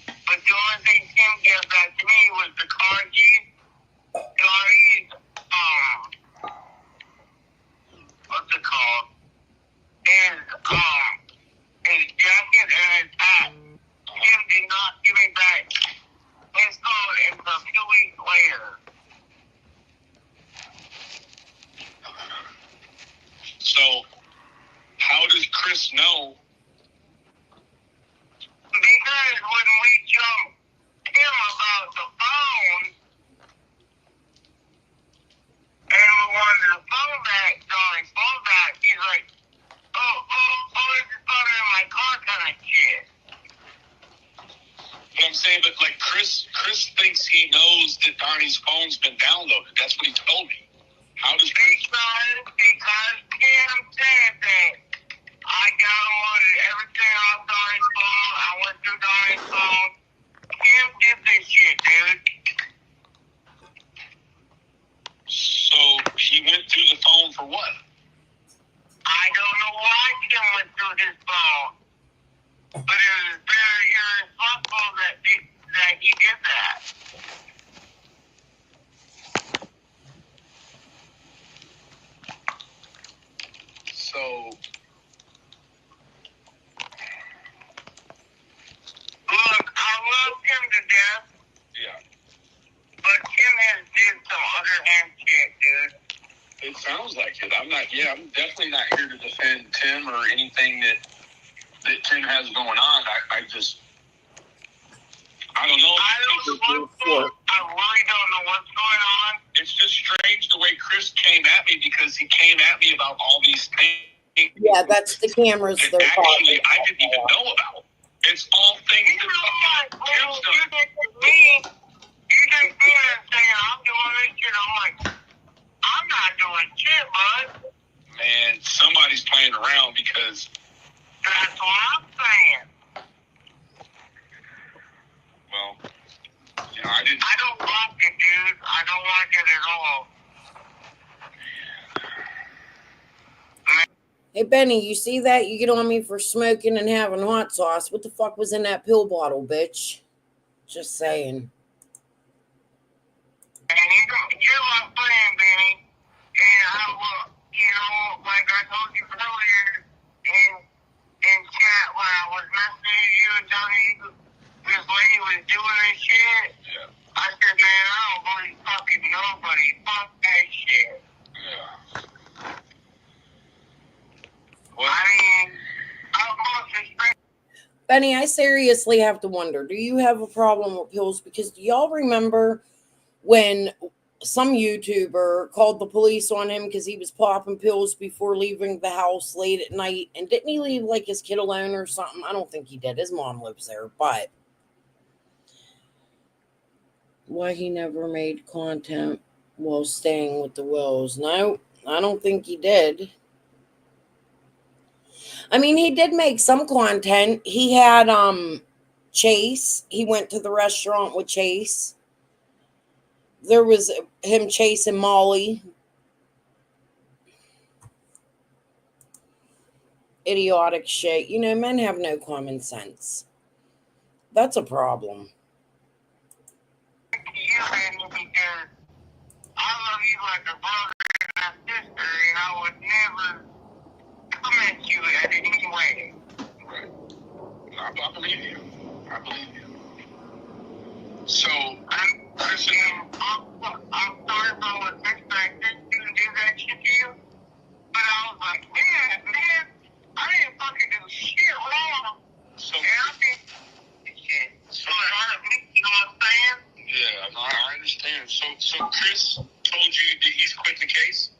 But the only thing Tim gave back to me was the car keys, Donnie's, what's it called? His jacket and his hat. Tim did not give me back his phone until 2 weeks later. So, how does Chris know? Because when we jumped him about the phone, and we wanted the phone back, Donnie's phone back, he's like, there's your phone in my car kind of shit. But I'm saying, but like Chris thinks he knows that Donnie's phone's been downloaded. That's what he told me. How does Chris? Because Tim said that I downloaded everything off Donnie's phone. I went through Donnie's phone. Tim did this shit, dude. So he went through the phone for what? I don't know why Tim went through his phone. But it was very irresponsible that he did that. So, Look, I love Tim to death, yeah. but Tim has did some underhand shit, dude. It sounds like it. I'm definitely not here to defend Tim or anything that Tim has going on. I don't know. I really don't know what's going on. It's just strange the way Chris came at me because he came at me about all these things. Yeah, that's the cameras that they're actually talking I didn't even know about. It's all things You that know, fucking Tim's done. you just me, you just me and saying I'm doing this shit. I'm like, I'm not doing shit, bud. Man, somebody's playing around because, That's what I'm saying. well, you know, I didn't. I don't like it, dude. I don't like it at all. Hey, Benny, you see that? You get on me for smoking and having hot sauce. What the fuck was in that pill bottle, bitch? Just saying. And you're my friend, Benny. And I will you know, like I told you earlier in chat when I was messaging you and telling you this lady was doing this shit. Yeah. I said, man, I don't believe fucking nobody. Fuck that shit. Yeah. Well, I mean, I'm most Benny, I seriously have to wonder, do you have a problem with pills? Because do y'all remember when some YouTuber called the police on him because he was popping pills before leaving the house late at night? And didn't he leave like his kid alone or something? I don't think he did. His mom lives there, but why he never made content while staying with the Wills? No, I don't think he did. I mean, he did make some content. He had Chase. He went to the restaurant with Chase. There was him chasing Molly. Idiotic shit. You know, men have no common sense. That's a problem. you, Randy, because I love you like a brother and a sister, and I would never come at you in any way. Right. I believe you. I believe you. So, I'm sorry if I was misdiagnosed and did that shit to you, but I was like, man, I didn't fucking do shit wrong. So, and I did shit. So, you know what I'm saying? Yeah, no, I understand. So Chris told you that he's quit the case?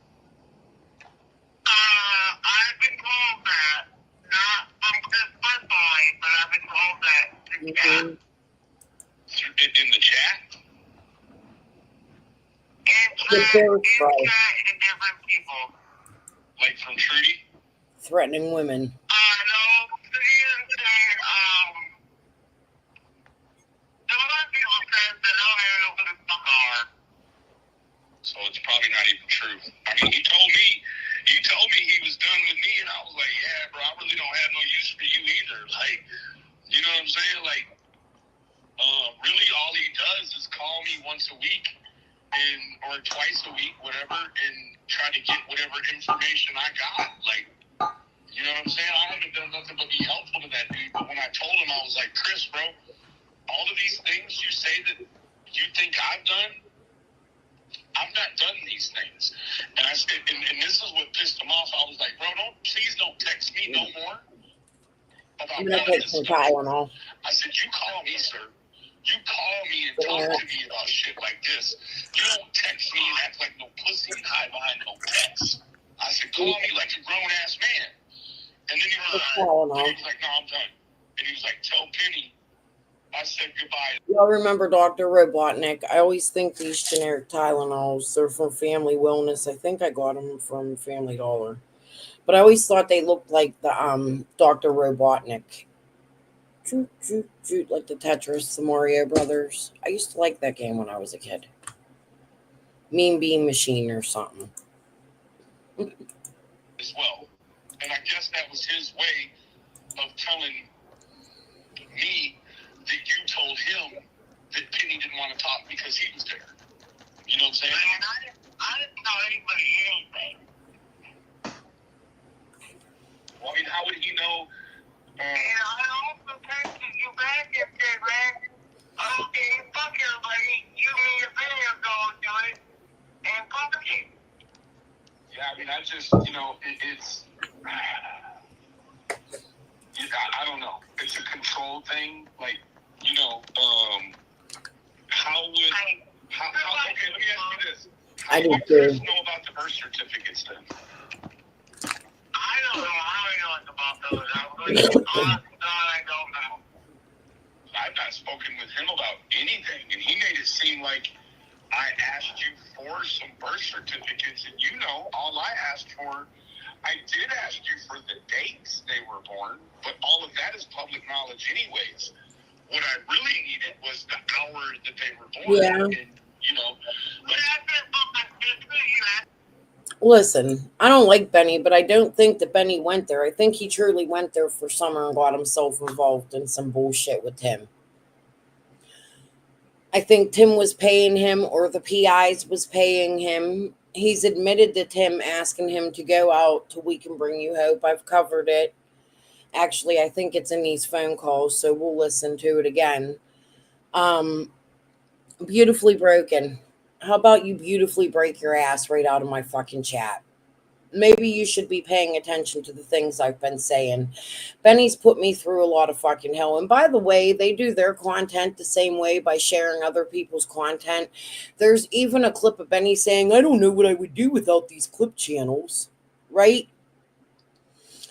I've been told that. Not from Chris personally, but I've been told that. Mm-hmm. In the chat? The In chat and different people. Like from Trudy? Threatening women. No, Trudy didn't say, some other people said that I don't even know who the fuck are. So it's probably not even true. I mean, he told me he was done with me, and I was like, yeah, bro, I really don't have no use for you either. Like, you know what I'm saying? Like, really all he does is call me once a week or twice a week, whatever, and try to get whatever information I got. Like, you know what I'm saying? I haven't done nothing but be helpful to that dude. But when I told him, I was like, Chris, bro, all of these things you say that you think I've done, I've not done these things. And I said, and this is what pissed him off. I was like, bro, please don't text me no more about I'm going to take some Tylenol. I said, you call me, sir. You call me and talk to me about shit like this. You don't text me and act like no pussy and hide behind no text. I said, call me like a grown-ass man. And then he was like, no, I'm done. And he was like, tell Penny I said goodbye. Y'all remember Dr. Robotnik? I always think these generic Tylenols, they're from Family Wellness. I think I got them from Family Dollar. But I always thought they looked like the Dr. Robotnik. Choot, choot, choot, like the Tetris, the Mario Brothers. I used to like that game when I was a kid. Mean Bean Machine or something. As well. And I guess that was his way of telling me that you told him that Penny didn't want to talk because he was there. You know what I'm saying? Man, I didn't tell anybody anything. Well, I mean, how would he know? And I also texted you back and said, man, okay, fuck everybody. You and your video go do it and fuck it. Yeah, I mean, I just, you know, it's, I don't know. It's a control thing. Like, you know, how would, okay, let me ask you this. How would Chris know about the birth certificates then? I don't know how he knows about those. I really, honest to God, I don't know. I've not spoken with him about anything, and he made it seem like I asked you for some birth certificates, and you know, all I asked for, I did ask you for the dates they were born, but all of that is public knowledge anyways. What I really needed was the hour that they were born. Yeah. And, you know, but Listen, I don't like Benny, but I don't think that Benny went there. I think he truly went there for Summer and got himself involved in some bullshit with Tim. I think Tim was paying him, or the PIs was paying him, He's admitted to Tim asking him to go out to We Can Bring You Hope. I've covered it. Actually, I think it's in these phone calls, so we'll listen to it again. Beautifully broken. How about you beautifully break your ass right out of my fucking chat? Maybe you should be paying attention to the things I've been saying. Benny's put me through a lot of fucking hell. And by the way, they do their content the same way by sharing other people's content. There's even a clip of Benny saying, I don't know what I would do without these clip channels, right?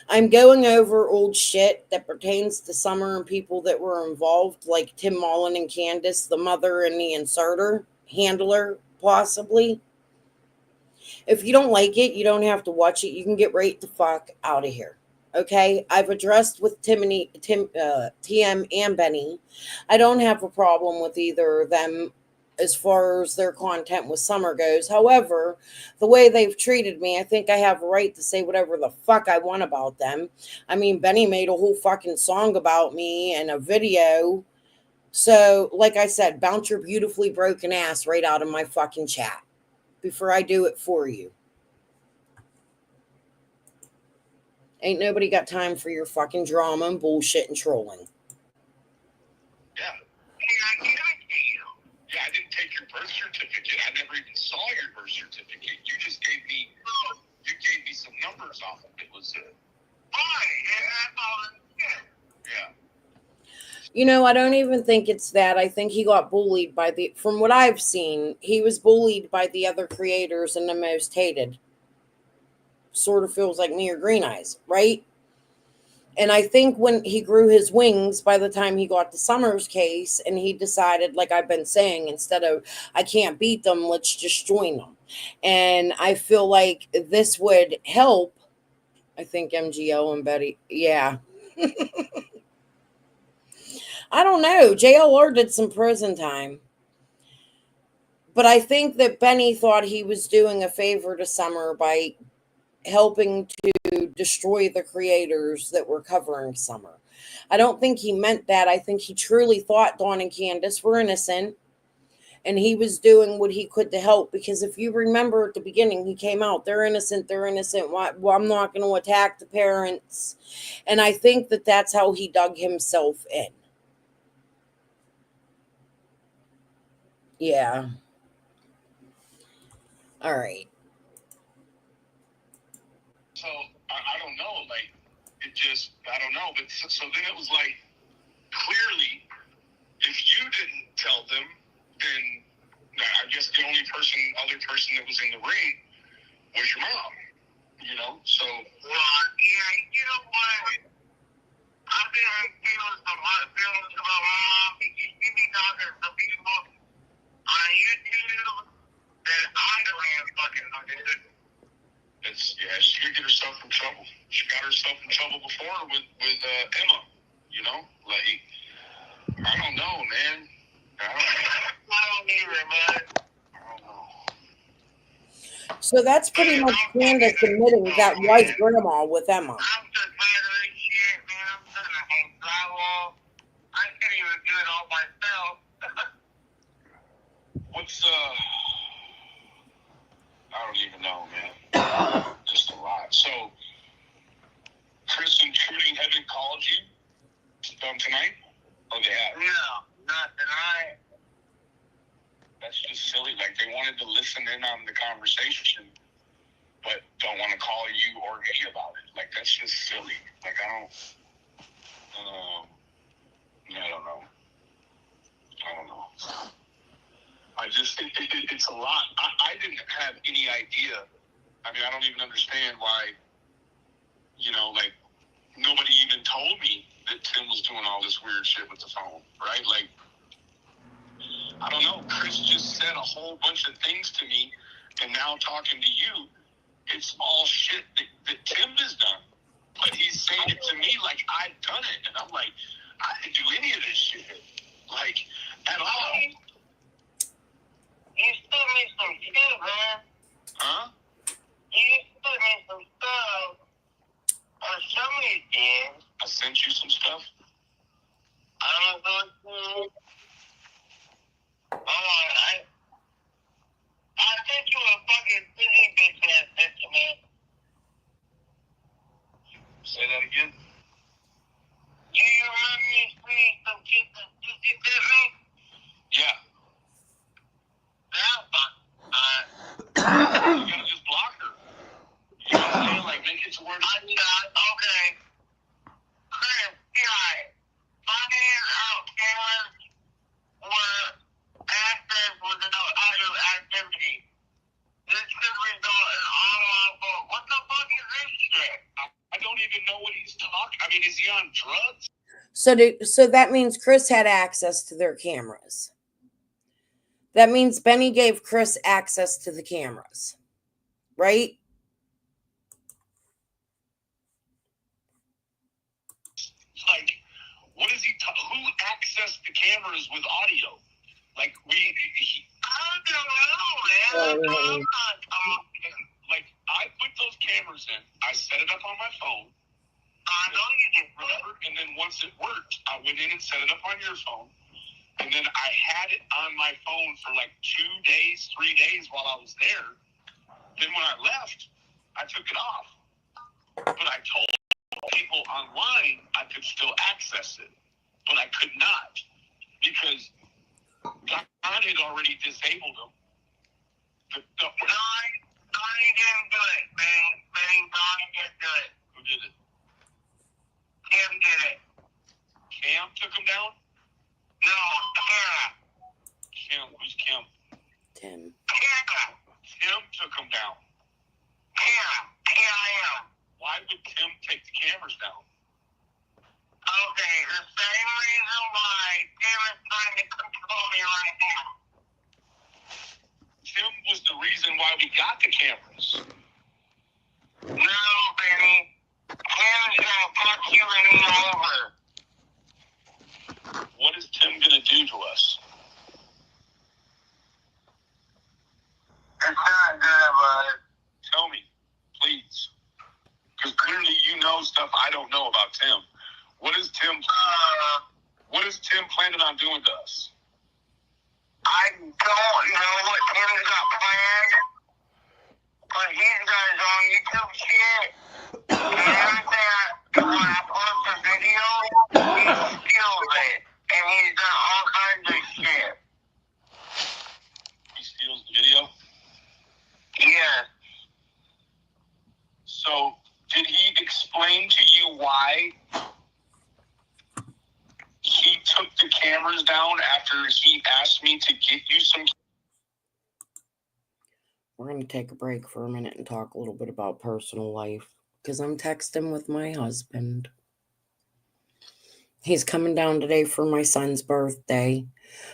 I'm going over old shit that pertains to Summer and people that were involved, like Tim Mullen and Candace, the mother and the inserter, handler, possibly. If you don't like it, you don't have to watch it. You can get right the fuck out of here. Okay? I've addressed with TM and Benny. I don't have a problem with either of them as far as their content with Summer goes. However, the way they've treated me, I think I have a right to say whatever the fuck I want about them. I mean, Benny made a whole fucking song about me and a video. So, like I said, bounce your beautifully broken ass right out of my fucking chat before I do it for you. Ain't nobody got time for your fucking drama and bullshit and trolling. Yeah. Hey, I gave it to you. Yeah, I didn't take your birth certificate. I never even saw your birth certificate. You just gave me some numbers off of it. Was it? Why? Yeah, that's all it is. Yeah. You know, I don't even think it's that. I think he got bullied from what I've seen, he was bullied by the other creators and the most hated. Sort of feels like me or Green Eyes, right? And I think when he grew his wings, by the time he got to Summer's case, and he decided, like I've been saying, instead of, I can't beat them, let's just join them. And I feel like this would help. I think MGO and Betty, yeah. I don't know. JLR did some prison time. But I think that Benny thought he was doing a favor to Summer by helping to destroy the creators that were covering Summer. I don't think he meant that. I think he truly thought Dawn and Candace were innocent, and he was doing what he could to help. Because if you remember at the beginning, he came out, they're innocent, they're innocent. Well, I'm not going to attack the parents. And I think that that's how he dug himself in. Yeah. All right. So I don't know, like it just I don't know. But so then it was like clearly, if you didn't tell them, then I guess the only other person that was in the ring was your mom. You know, so yeah, you know what? I've been feeling some hot feelings about my mom because you be talking to people on YouTube that I don't even fucking know, dude. She could get herself in trouble. She got herself in trouble before with Emma. You know, like I don't know, man. I don't either, man. I don't know. So that's pretty much Candace admitting that was grandma with Emma. I'm just tired of this shit, man. I'm trying to hang drywall. I can't even do it all myself. What's I don't even know, man. Just a lot. So, Chris and Trudy haven't called you tonight? Oh, they have? No, not tonight. That's just silly. Like, they wanted to listen in on the conversation, but don't want to call you or me about it. Like, that's just silly. Like, I don't know. I just think it's a lot. I didn't have any idea. I mean, I don't even understand why, like, nobody even told me that Tim was doing all this weird shit with the phone, right? Like, I don't know. Chris just said a whole bunch of things to me, and now talking to you, it's all shit that Tim has done. But he's saying it to me like I've done it, and I'm like, I didn't do any of this shit, like, at all. You sent me some shit, man. Huh? You sent me some stuff. Or somebody did. I sent you some stuff? I don't know. I sent you a fucking busy bitch ass picture, man. Say that again? Do you remember me seeing some shit that Susie sent me? Yeah. That's fine. You gotta just block her. You know what I'm saying? Like, make it to where... Okay. Chris, yeah. Finding out cameras were access without audio activity. This could result in unlawful. What the fuck is this shit? I don't even know what he's talking... I mean, is he on drugs? So that means Chris had access to their cameras. That means Benny gave Chris access to the cameras, right? Like, what is he... Who accessed the cameras with audio? Like, I don't know, man. I'm not talking. like, I put those cameras in. I set it up on my phone. I know you did, Remember? And then once it worked, I went in and set it up on your phone. And then I had it on my phone for like 2 days, 3 days while I was there. Then when I left, I took it off. But I told people online I could still access it. But I could not. Because God had already disabled them. Donnie didn't do it, man. Donnie didn't do it. Who did it? Tim did it. Cam took him down? No, Kara. Kim, who's Kim? Tim. Kara. Tim took him down. Kara. K-I-M. Why would Tim take the cameras down? Okay, the same reason why Tim is trying to control me right now. Tim was the reason why we got the cameras. No, Benny. Tim's gonna fuck you and me over. What is Tim gonna do to us? It's not good, brother. Tell me, please. Because clearly you know stuff I don't know about Tim. What is Tim planning on doing to us? I don't know what Tim's got planned, but he's got his own YouTube shit. And when I post a video, he steals it. And he's done all kinds of shit. He steals the video? Yeah. So, did he explain to you why he took the cameras down after he asked me to get you some? We're going to take a break for a minute and talk a little bit about personal life because I'm texting with my husband. He's coming down today for my son's birthday.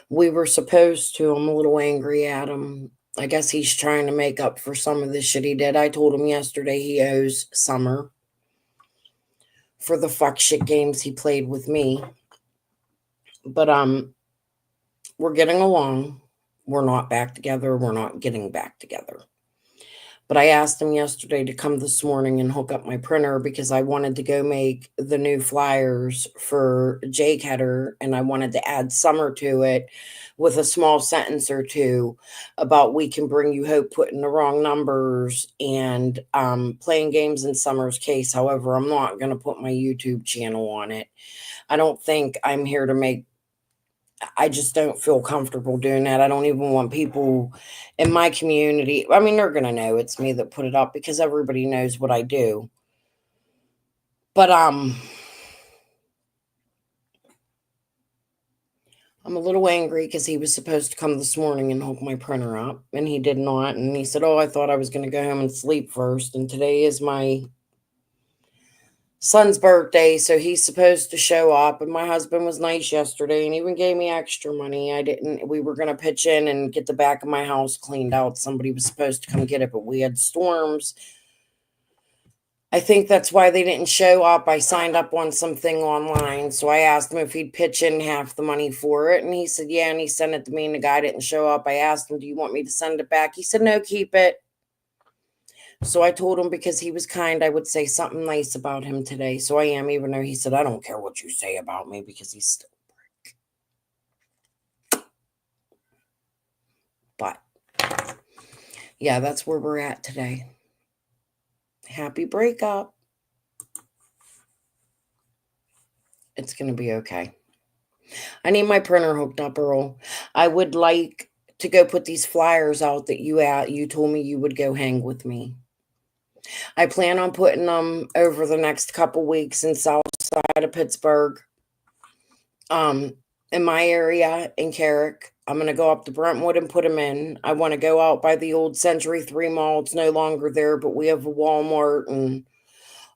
We were supposed to. I'm a little angry at him. I guess he's trying to make up for some of the shit he did. I told him yesterday he owes Summer for the fuck shit games he played with me. But we're getting along. We're not back together. We're not getting back together. But I asked him yesterday to come this morning and hook up my printer because I wanted to go make the new flyers for Ketter, and I wanted to add Summer to it with a small sentence or two about we can bring you hope, putting the wrong numbers, and playing games in Summer's case. However, I'm not going to put my YouTube channel on it. I don't think I'm here to make... I just don't feel comfortable doing that. I don't even want people in my community. I mean, they're going to know it's me that put it up because everybody knows what I do. But I'm a little angry because he was supposed to come this morning and hook my printer up, and he did not. And he said, oh, I thought I was going to go home and sleep first. And today is my son's birthday, so he's supposed to show up. And my husband was nice yesterday and even gave me extra money. We were going to pitch in and get the back of my house cleaned out. Somebody was supposed to come get it, but we had storms. I think that's why they didn't show up. I signed up on something online, so I asked him if he'd pitch in half the money for it, and he said yeah, and he sent it to me, and the guy didn't show up. I asked him, do you want me to send it back? He said no, keep it. So I told him because he was kind, I would say something nice about him today. So I am, even though he said, I don't care what you say about me, because he's still a prick. But Yeah, that's where we're at today. Happy breakup. It's going to be okay. I need my printer hooked up, Earl. I would like to go put these flyers out that you told me you would go hang with me. I plan on putting them over the next couple weeks in south side of Pittsburgh. In my area in Carrick. I'm going to go up to Brentwood and put them in. I want to go out by the old Century 3 Mall. It's no longer there, but we have a Walmart and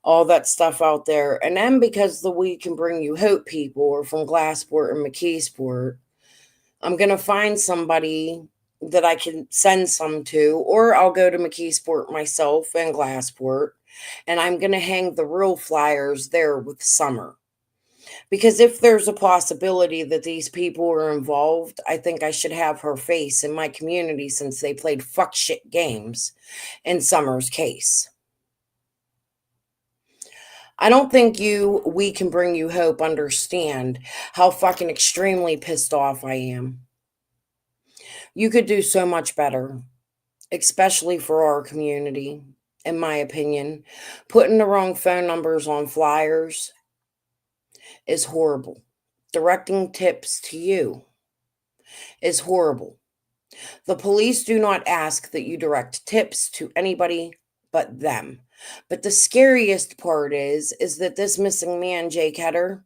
all that stuff out there. And then because the We Can Bring You Hope people are from Glassport and McKeesport, I'm going to find somebody that I can send some to, or I'll go to McKeesport myself and Glassport, and I'm going to hang the real flyers there with Summer. Because if there's a possibility that these people are involved, I think I should have her face in my community since they played fuck shit games in Summer's case. I don't think We Can Bring You Hope understand how fucking extremely pissed off I am. You could do so much better, especially for our community, in my opinion. Putting the wrong phone numbers on flyers is horrible. Directing tips to you is horrible. The police do not ask that you direct tips to anybody but them. But the scariest part is that this missing man, Jay Ketter,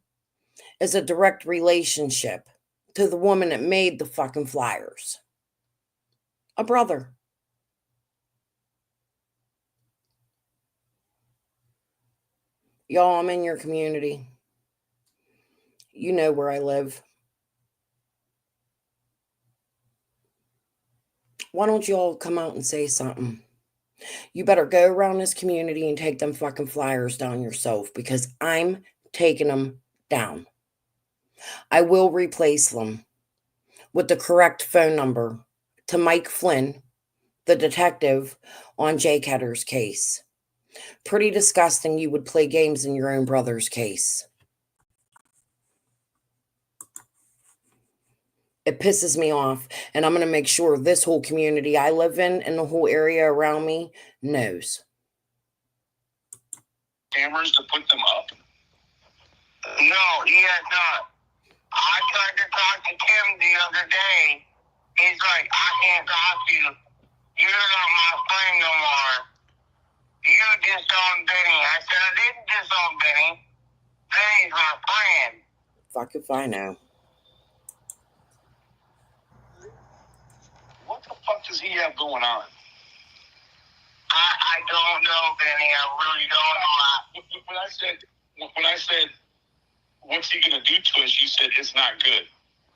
is a direct relationship to the woman that made the fucking flyers. A brother. Y'all, I'm in your community. You know where I live. Why don't you all come out and say something? You better go around this community and take them fucking flyers down yourself, because I'm taking them down. I will replace them with the correct phone number to Mike Flynn, the detective on Jay Ketter's case. Pretty disgusting you would play games in your own brother's case. It pisses me off, and I'm going to make sure this whole community I live in and the whole area around me knows. Cameras to put them up? No, he has not. I tried to talk to Tim the other day. He's like, I can't talk to you. You're not my friend no more. You disowned Benny. I said, I didn't disown Benny. Benny's my friend. Fuck if I know. What the fuck does he have going on? I don't know, Benny. I really don't know. When I said, what's he gonna do to us? You said it's not good.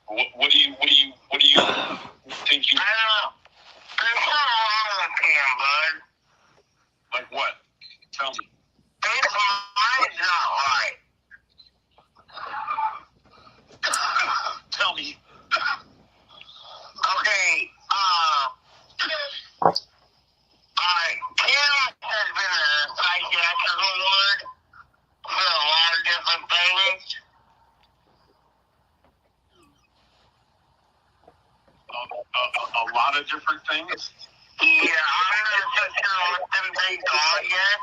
What do you think you? I don't know. There's something wrong with him, bud. Like what? Tell me. His mind's not right. Tell me. Okay. Kim has been a psychiatric award for a lot of different things. A lot of different things? Yeah, I'm not so sure what them things are yet.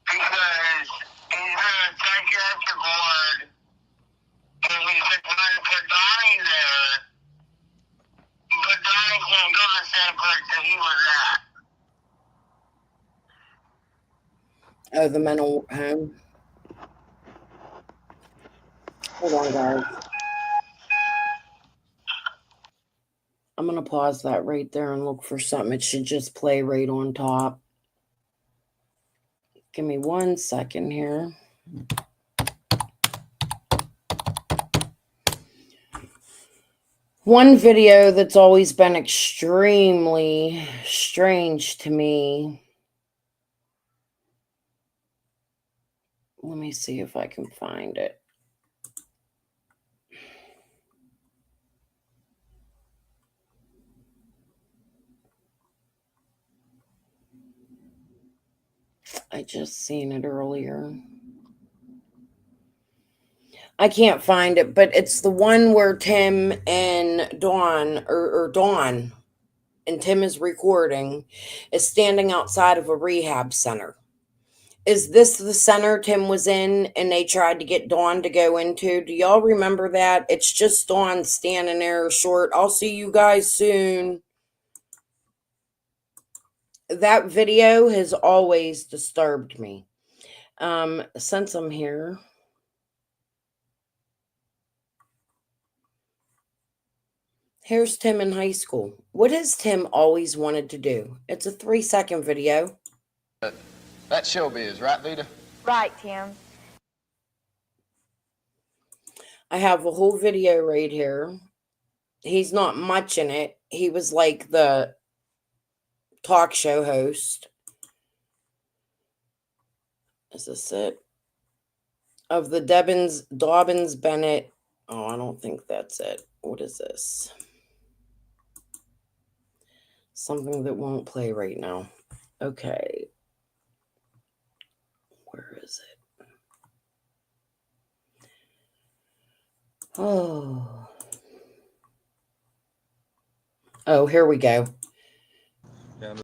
Because he's been a psychiatric ward, and we've been trying to put Donnie there, but Donnie can't go to the same place that he was at. Oh, the mental home. Hold on, guys. I'm going to pause that right there and look for something. It should just play right on top. Give me 1 second here. One video that's always been extremely strange to me. Let me see if I can find it. I just seen it earlier. I can't find it, but it's the one where Tim and Dawn, or Dawn, and Tim is recording, is standing outside of a rehab center. Is this the center Tim was in and they tried to get Dawn to go into? Do y'all remember that? It's just Dawn standing there short. I'll see you guys soon. That video has always disturbed me. Since I'm here, here's Tim in high school. What has Tim always wanted to do? It's a 3-second video. That's showbiz, right, Vita? Right, Tim. I have a whole video right here. He's not much in it. He was like the talk show host. Is this it? Of the Dobbins Bennett. Oh, I don't think that's it. What is this? Something that won't play right now. Okay. Where is it? Oh. Oh, here we go. Candace,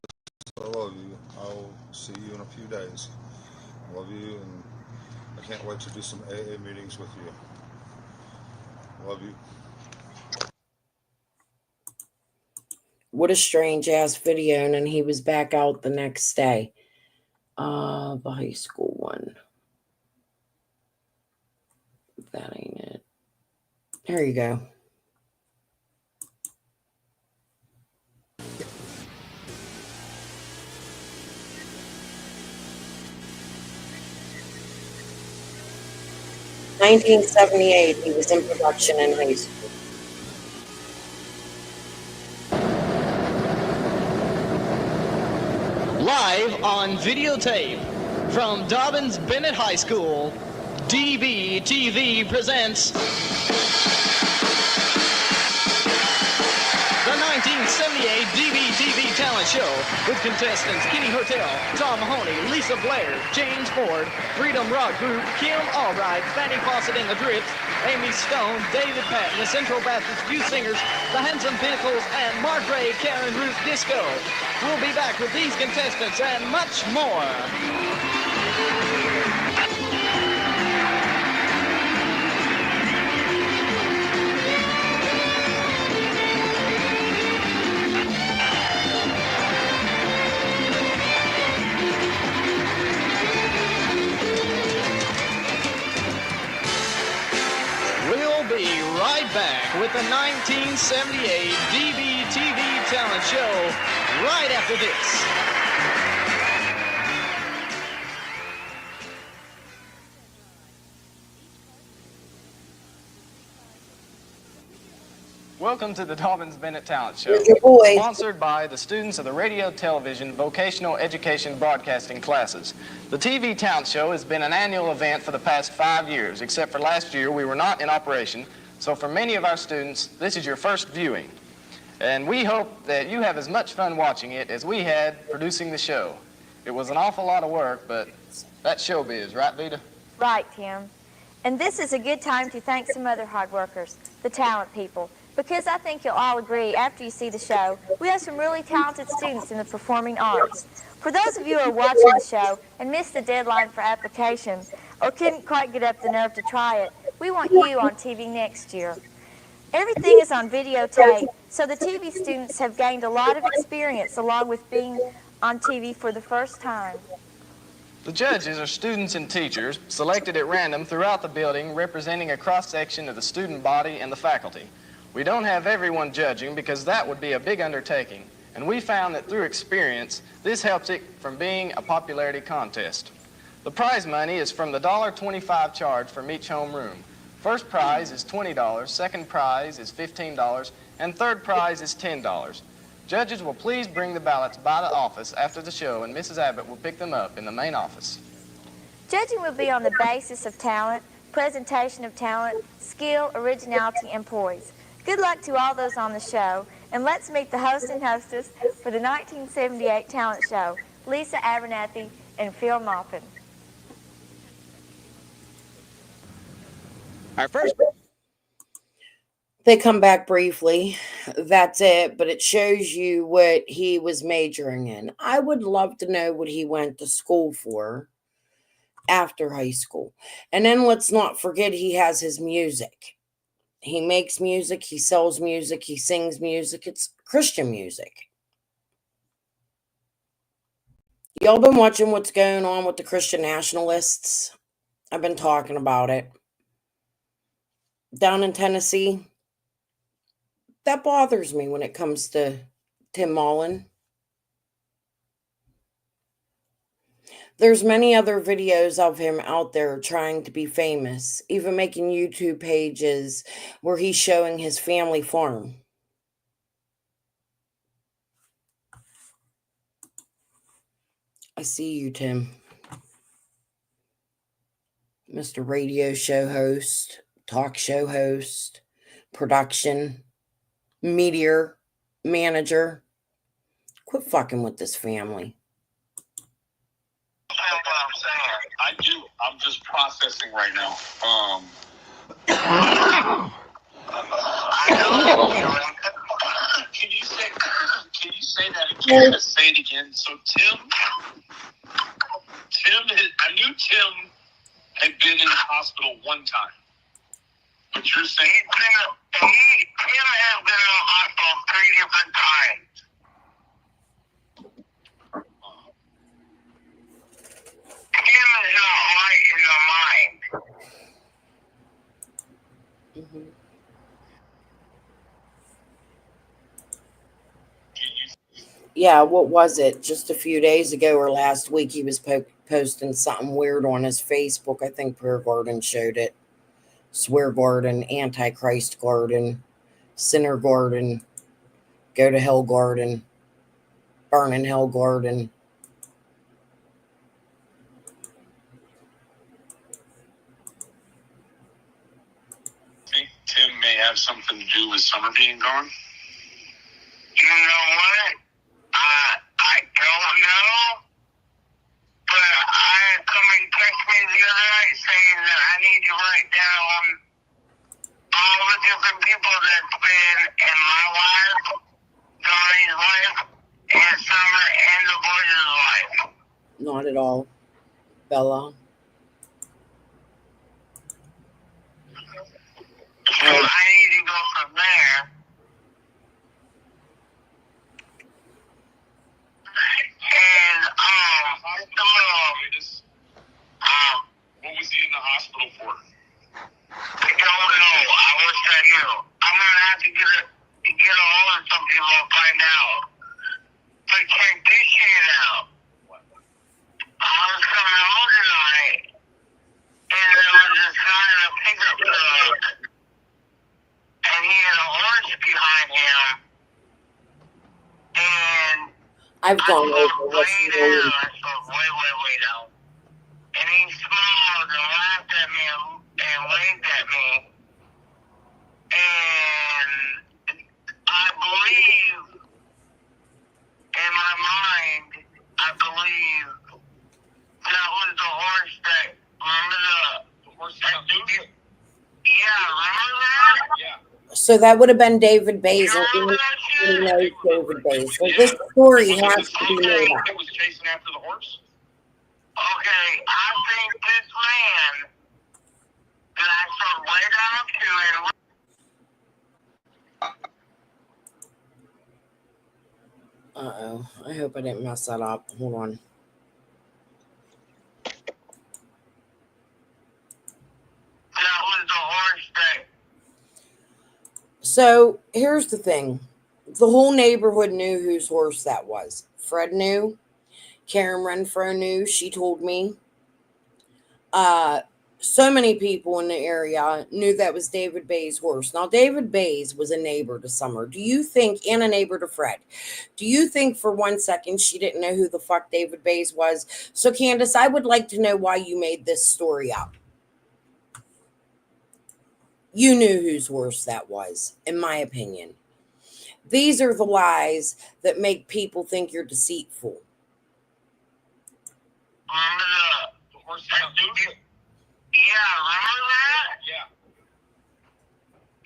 I love you. I'll see you in a few days. I love you, and I can't wait to do some AA meetings with you. Love you. What a strange ass video, and then he was back out the next day. The high school one. That ain't it. There you go. In 1978, he was in production in high school. Live on videotape from Dobbins Bennett High School, DBTV presents the 1978 DBTV Talent Show with contestants Kenny Hotel, Tom Mahoney, Lisa Blair, James Ford, Freedom Rock Group, Kim Albright, Fanny Fawcett and the Drips, Amy Stone, David Patton, the Central Baptist Youth Singers, the Handsome Pinnacles, and Mark Ray, Karen Ruth Disco. We'll be back with these contestants and much more. We'll be right back with the 1978 DBTV Talent Show right after this. Welcome to the Dobbins Bennett Talent Show, Here's your boy. sponsored by the students of the Radio, Television, Vocational Education Broadcasting classes. The TV Talent Show has been an annual event for the past 5 years, except for last year we were not in operation, so for many of our students, this is your first viewing. And we hope that you have as much fun watching it as we had producing the show. It was an awful lot of work, but that's showbiz, right, Vita? Right, Tim. And this is a good time to thank some other hard workers, the talent people, because I think you'll all agree after you see the show, we have some really talented students in the performing arts. For those of you who are watching the show and missed the deadline for application or couldn't quite get up the nerve to try it, we want you on TV next year. Everything is on videotape, so the TV students have gained a lot of experience along with being on TV for the first time. The judges are students and teachers selected at random throughout the building, representing a cross-section of the student body and the faculty. We don't have everyone judging because that would be a big undertaking, and we found that through experience, this helps it from being a popularity contest. The prize money is from the $1.25 charge from each homeroom. First prize is $20, second prize is $15, and third prize is $10. Judges will please bring the ballots by the office after the show, and Mrs. Abbott will pick them up in the main office. Judging will be on the basis of talent, presentation of talent, skill, originality, and poise. Good luck to all those on the show, and let's meet the host and hostess for the 1978 Talent Show, Lisa Abernathy and Phil Maupin. Our first. They come back briefly. That's it, but it shows you what he was majoring in. I would love to know what he went to school for after high school. And then let's not forget he has his music. He makes music, he sells music, he sings music. It's Christian music. Y'all been watching what's going on with the Christian nationalists? I've been talking about it. Down in Tennessee, that bothers me when it comes to Tim Mullen. There's many other videos of him out there trying to be famous, even making YouTube pages where he's showing his family farm. I see you, Tim. Mr. Radio show host, talk show host, production, meteor manager. Quit fucking with this family. That's what I'm saying. I do. I'm just processing right now. I know. Can you say that again? Say it again. So Tim, I knew Tim had been in the hospital one time. But you're saying Tim has been in the hospital 3 different times. Tim is not right in the mind. Mm-hmm. Yeah, what was it? Just a few days ago or last week, he was posting something weird on his Facebook. I think Prayer Garden showed it. Swear Garden, Antichrist Garden, Sinner Garden, Go to Hell Garden, Burn in Hell Garden. Think Tim may have something to do with Summer being gone? You know what? I don't know. But I had somebody text me the other night saying that I need to write down all the different people that's been in my life, Donnie's life, and Summer and the boys' life. Not at all, Bella. So I need to go from there. And what was he in the hospital for? I don't know. I wish I knew. I'm gonna have to get a hold of some people and find out. But check this shit out. I was coming home tonight, and there was this guy in a pickup truck, and he had a horse behind him, and I've gone over what's I said, wait down. And he smiled and laughed at me and waved at me. And I believe, in my mind, that was the horse that, remember the horse that dude? Yeah, remember that? Yeah. So that would have been David Bays. Who knows David Bays? Well, this story has to be made up. He was chasing after the horse? Okay, I think this man that I saw way down up to and Uh-oh. I hope I didn't mess that up. Hold on. that was the horse that. So here's the thing. The whole neighborhood knew whose horse that was. Fred knew. Karen Renfro knew. She told me. So many people in the area knew that was David Bay's horse. Now, David Bays was a neighbor to Summer. Do you think, and a neighbor to Fred, do you think for 1 second she didn't know who the fuck David Bays was? So, Candace, I would like to know why you made this story up. You knew whose horse that was, in my opinion. These are the lies that make people think you're deceitful. The horse that dude? Yeah, remember that? Yeah.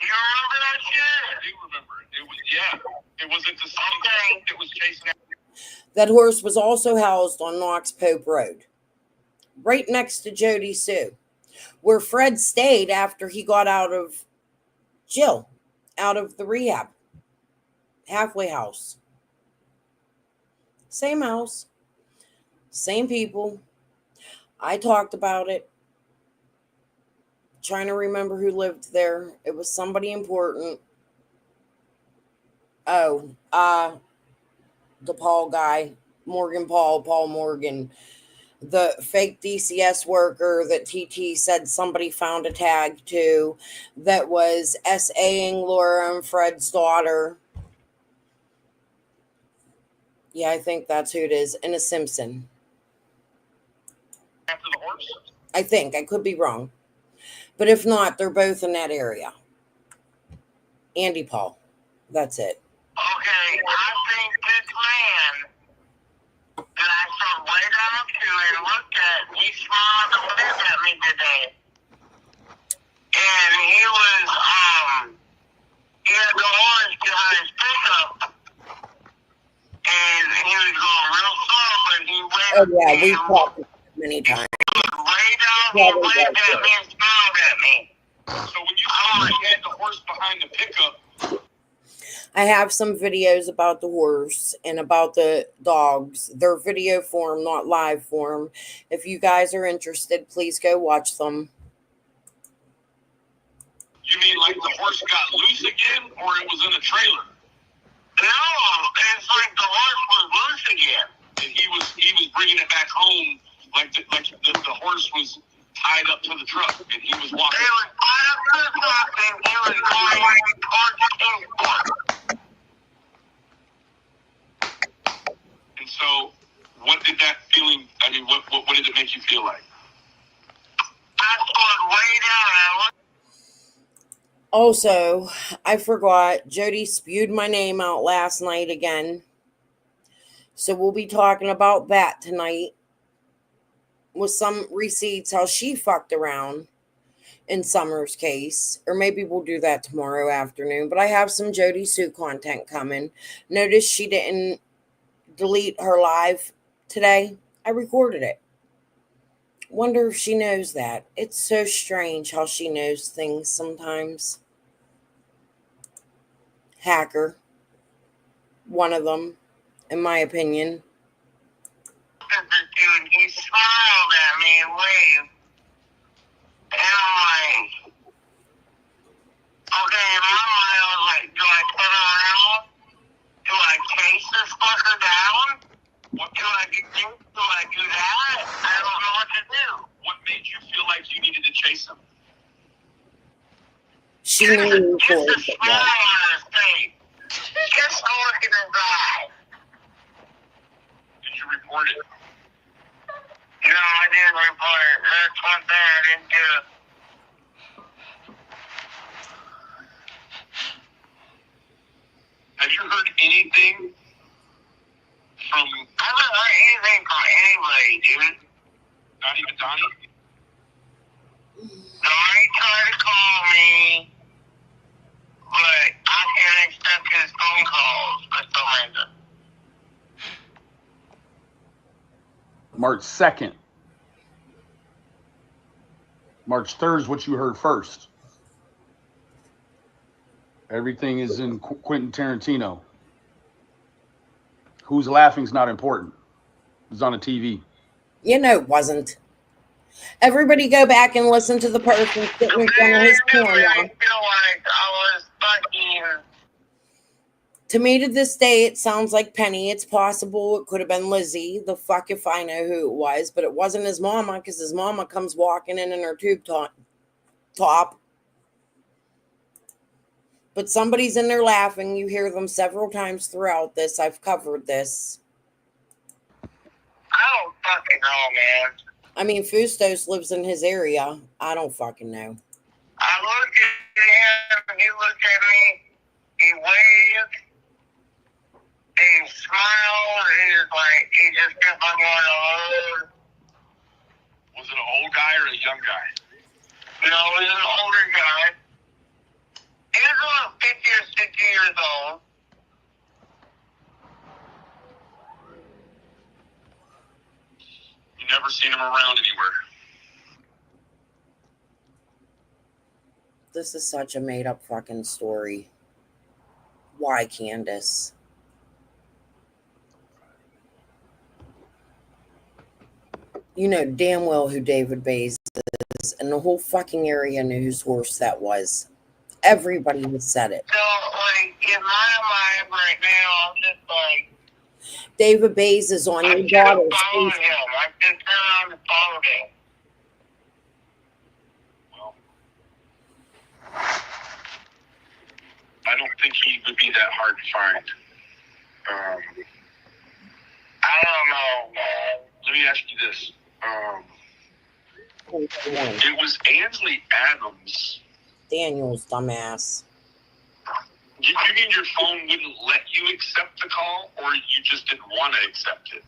You remember that shit? I do remember it. It was, yeah. It was at the same thing that was chasing after. That horse was also housed on Knox Pope Road, right next to Jody Sue, where Fred stayed after he got out of jail, out of the rehab. Halfway house. Same house. Same people. I talked about it. Trying to remember who lived there. It was somebody important. Oh, the Paul guy. Morgan Paul Morgan. The fake DCS worker that TT said somebody found a tag to that was SAing Laura and Fred's daughter. Yeah, I think that's who it is. And a Simpson. After the horse? I think. I could be wrong. But if not, they're both in that area. Andy Paul. That's it. Okay, I think this man that I saw way down to and looked at, he smiled and waved at me today. And he was, he had the orange behind his pickup. And he was going real slow, but he waved Oh, yeah, at me. we've talked about it many times. Way down, he waved at me and smiled at me. So when you saw he had the horse behind the pickup, I have some videos about the horse and about the dogs. They're video form, not live form. If you guys are interested, please go watch them. you mean like the horse got loose again, or it was in a trailer? No, it's like the horse was loose again. And he was bringing it back home, like the horse was tied up to the truck, and he was walking. He was tied up to the truck and he was going towards Kingsport. And so, what did that feeling? I mean, what did it make you feel like? I slowed way down and I looked. Also, I forgot, Jody spewed my name out last night again. So we'll be talking about that tonight with some receipts, how she fucked around in Summer's case. Or maybe we'll do that tomorrow afternoon. But I have some Jody Sue content coming. Notice she didn't delete her live today. I recorded it. Wonder if she knows that. It's so strange how she knows things sometimes. Hacker. One of them, in my opinion. At this dude, he smiled at me and waved. And I'm like, okay, in my mind, I was like, do I turn around? Do I chase this fucker down? What do I do? Do I do that? I don't know what to do. What made you feel like you needed to chase him? She knew Just for a smile on his face. Just a look in his eye. Did you report it? No, I didn't report it. That's one thing I didn't do. Have you heard anything from? I haven't heard anything from anybody, dude. Not even Donnie? Donnie tried to call me, but I can't accept his phone calls for some reason. March 2nd. March 3rd is what you heard first. Everything is in Quentin Tarantino. Who's laughing is not important. It's on the TV. You know it wasn't. Everybody go back and listen to the person sitting in front of his camera. I feel like I was fucking. To me, to this day, it sounds like Penny. It's possible it could have been Lizzie. The fuck if I know who it was. But it wasn't his mama, because his mama comes walking in her tube top. But somebody's in there laughing. You hear them several times throughout this. I've covered this. I don't fucking know, man. I mean, Fustos lives in his area. I don't fucking know. I looked at him, he looked at me, he waved, he smiled, he was like, he just kept on going alone. Was it an old guy or a young guy? No, he was an older guy. He about 50 or 60 years old. You never seen him around anywhere. This is such a made up fucking story. Why, Candace? You know damn well who David Bays is, and the whole fucking area knew whose horse that was. Everybody has said it. So, like, in my mind right now, I'm just like, David Bays is on your I'm daughter's just following Facebook. him. I've just been on and followed him. Well, I don't think he would be that hard to find. I don't know, man. Let me ask you this. It was Ansley Adams. Daniel's dumbass. You mean your phone wouldn't let you accept the call, or you just didn't want to accept it?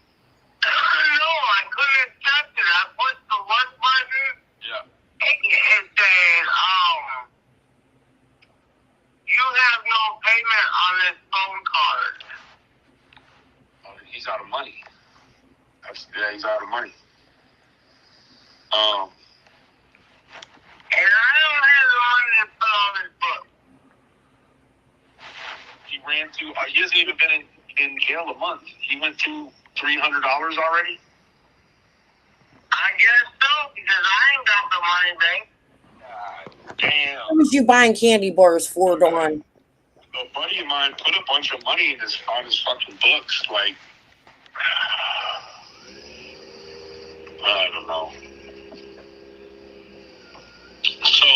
No, I couldn't accept it. I pushed the one button. Yeah. It said, you have no payment on this phone card. Oh, he's out of money. Yeah, he's out of money. And I don't have the money to put on his book. He ran through, he hasn't even been in jail a month. He went through $300 already? I guess so, because I ain't got the money, babe. God damn. How was you buying candy bars for, Dawn? A buddy of mine put a bunch of money on his fucking books, like, I don't know. So,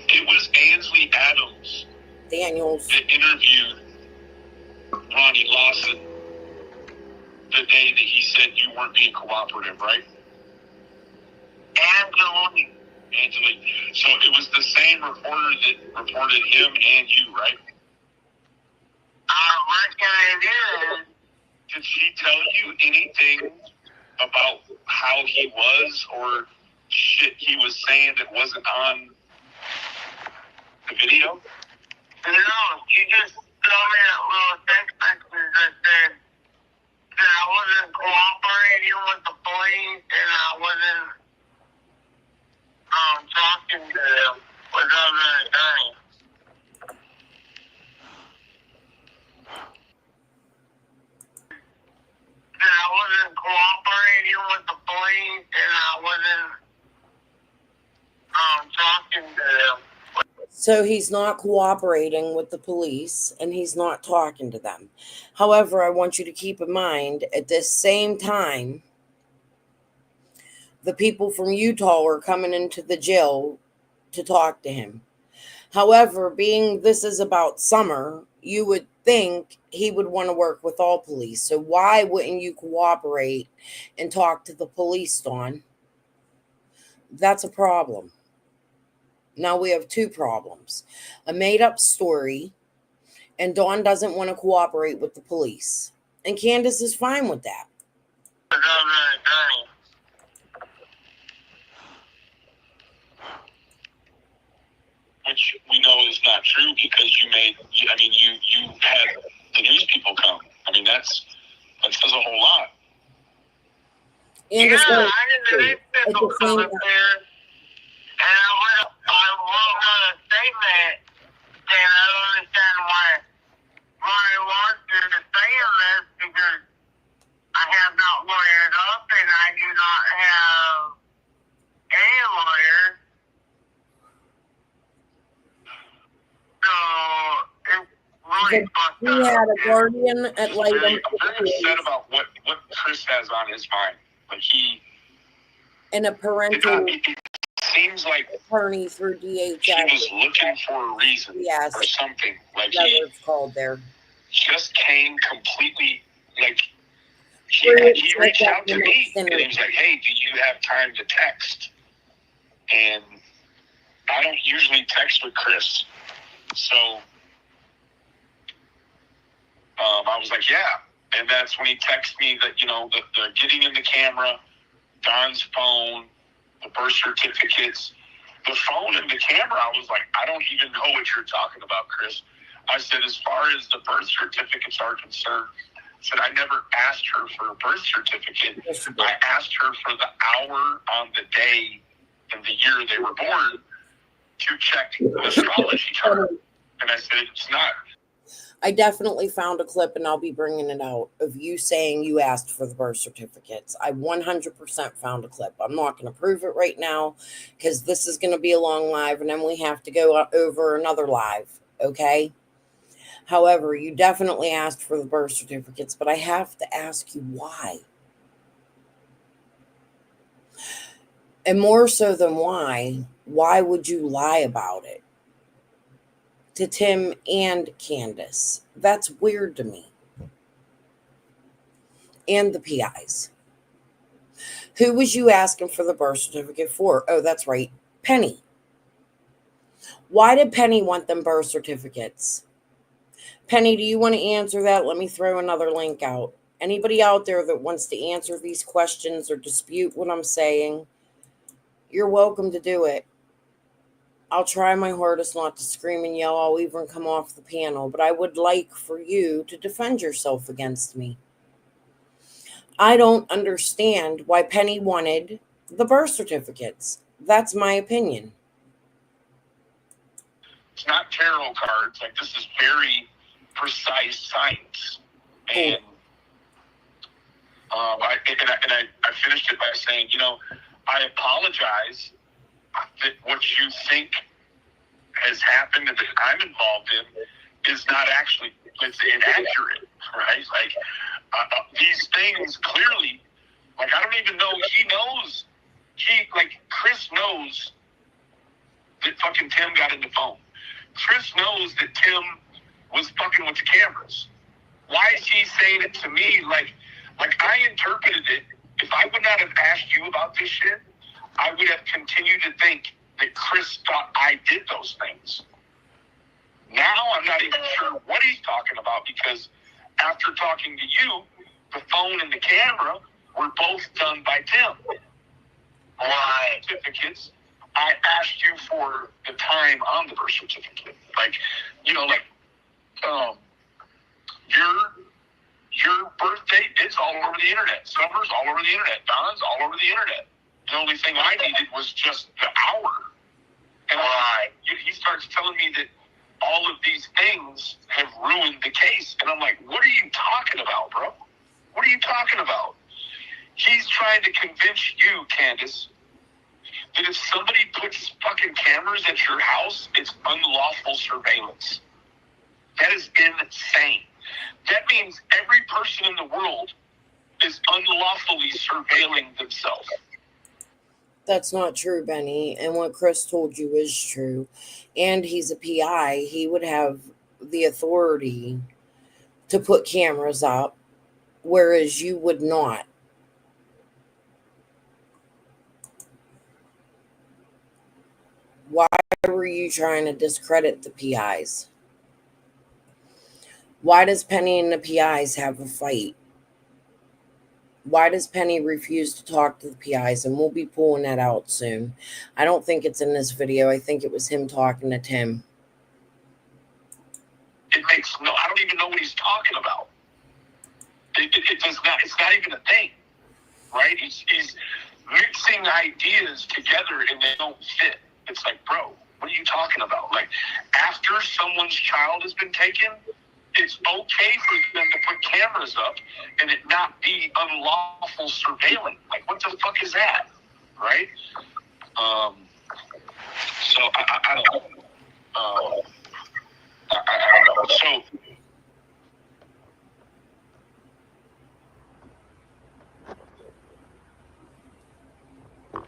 it was Ansley Adams Daniels that interviewed Ronnie Lawson the day that he said you weren't being cooperative, right? Angela. So it was the same reporter that reported him and you, right? I reckon it is. Did she tell you anything about how he was or shit he was saying that wasn't on the video? No, she just told me that little text message that said that I wasn't cooperating with the police and I wasn't talking to them with other attorneys. That I wasn't cooperating with the police and I wasn't talking to them. So he's not cooperating with the police and he's not talking to them. However, I want you to keep in mind at this same time, the people from Utah are coming into the jail to talk to him. However, being this is about summer, you would think he would want to work with all police. So why wouldn't you cooperate and talk to the police, Dawn? That's a problem. Now we have two problems. A made-up story, and Dawn doesn't want to cooperate with the police. And Candace is fine with that. Which we know is not true because you had the news people come. I mean, that says a whole lot. And I had the news people come up there, and I wrote a statement saying I don't understand why Ronnie Lawson is saying this because I have not lawyered up and I do not have any lawyers. So it's really fucked up. He had a guardian at Lightham. I'm very upset about what Chris has on his mind. Like and a parental it seems like attorney through DHS. he was looking for a reason or something. Like it's called there. Just came completely like he reached out to me and he was like, "Hey, do you have time to text?" And I don't usually text with Chris, so I was like, "Yeah." And that's when he texted me that the getting in the camera, Don's phone, the birth certificates, The phone and the camera, I was like, I don't even know what you're talking about, Chris. I said, as far as the birth certificates are concerned, I said, I never asked her for a birth certificate. I asked her for the hour on the day and the year they were born to check the astrology chart. And I said, it's not. I definitely found a clip, and I'll be bringing it out, of you saying you asked for the birth certificates. I 100% found a clip. I'm not going to prove it right now because this is going to be a long live, and then we have to go over another live, okay? However, you definitely asked for the birth certificates, but I have to ask you why. And more so than why would you lie about it to Tim and Candace? That's weird to me. And the PIs. Who was you asking for the birth certificate for? Oh, that's right, Penny. Why did Penny want them birth certificates? Penny, do you want to answer that? Let me throw another link out. Anybody out there that wants to answer these questions or dispute what I'm saying, you're welcome to do it. I'll try my hardest not to scream and yell. I'll even come off the panel, but I would like for you to defend yourself against me. I don't understand why Penny wanted the birth certificates. That's my opinion. It's not tarot cards. Like, this is very precise science. And I finished it by saying, I apologize that what you think has happened and that I'm involved in is not actually, it's inaccurate, right? Like, these things clearly, like, I don't even know, Chris knows that fucking Tim got in the phone. Chris knows that Tim was fucking with the cameras. Why is he saying it to me? Like I interpreted it. If I would not have asked you about this shit, I would have continued to think that Chris thought I did those things. Now I'm not even sure what he's talking about, because after talking to you, the phone and the camera were both done by Tim. My certificates, I asked you for the time on the birth certificate. Your birth date, it's all over the internet. Summer's all over the internet. Don's all over the internet. The only thing I needed was just the hour. And he starts telling me that all of these things have ruined the case. And I'm like, what are you talking about, bro? What are you talking about? He's trying to convince you, Candace, that if somebody puts fucking cameras at your house, it's unlawful surveillance. That is insane. That means every person in the world is unlawfully surveilling themselves. That's not true, Benny. And what Chris told you is true. And he's a PI. He would have the authority to put cameras up, whereas you would not. Why were you trying to discredit the PIs? Why does Penny and the PIs have a fight? Why does Penny refuse to talk to the PIs? And we'll be pulling that out soon. I don't think it's in this video. I think it was him talking to Tim. I don't even know what he's talking about. It does not, it's not even a thing, right? He's mixing ideas together and they don't fit. It's like, bro, what are you talking about? Like, after someone's child has been taken, it's okay for them to put cameras up and it not be unlawful surveilling. Like, what the fuck is that? Right? So I don't know. I don't know. So,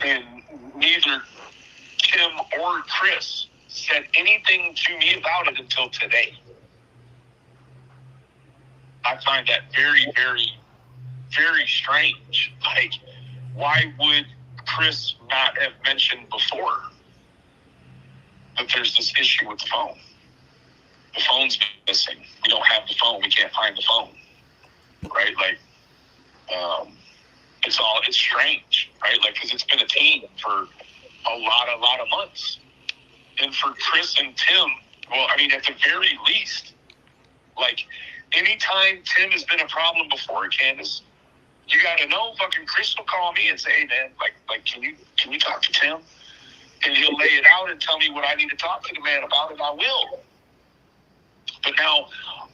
and neither Tim or Chris said anything to me about it until today. I find that very, very, very strange. Like, why would Chris not have mentioned before that there's this issue with the phone? The phone's missing. We don't have the phone. We can't find the phone. Right? Like, it's strange, right? Like, because it's been a team for a lot of months. And for Chris and Tim, well, I mean, at the very least, like, anytime Tim has been a problem before, Candace, you got to know fucking Chris will call me and say, hey, man, like, can you talk to Tim? And he'll lay it out and tell me what I need to talk to the man about, and I will. But now,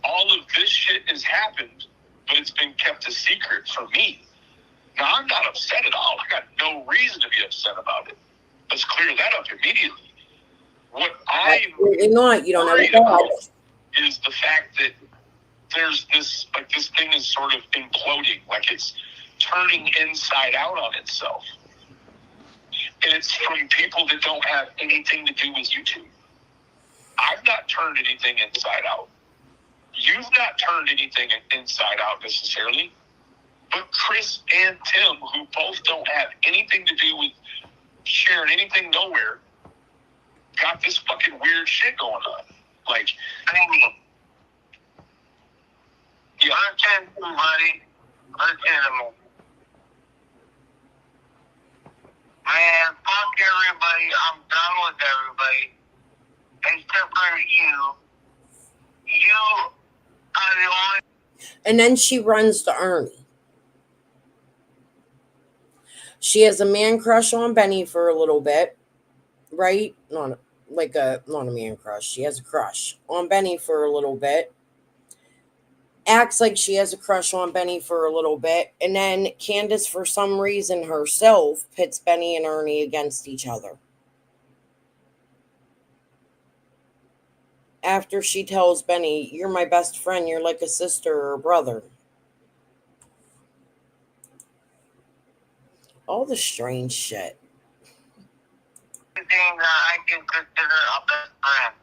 all of this shit has happened, but it's been kept a secret from me. Now, I'm not upset at all. I got no reason to be upset about it. Let's clear that up immediately. What I'm worried about is the fact that there's this, like, this thing is sort of imploding, like it's turning inside out on itself. And it's from people that don't have anything to do with YouTube. I've not turned anything inside out. You've not turned anything inside out necessarily. But Chris and Tim, who both don't have anything to do with sharing anything nowhere, got this fucking weird shit going on. Like, yeah, listen, buddy. Listen. Man, fuck everybody. I'm done with everybody. Except for you. You are the only... And then she runs to Ernie. She has a man crush on Benny for a little bit, right? Not a man crush. She has a crush on Benny for a little bit. Acts like she has a crush on Benny for a little bit. And then Candace, for some reason herself, pits Benny and Ernie against each other. After she tells Benny, you're my best friend, you're like a sister or a brother. All the strange shit. Thing that I can consider a best friend.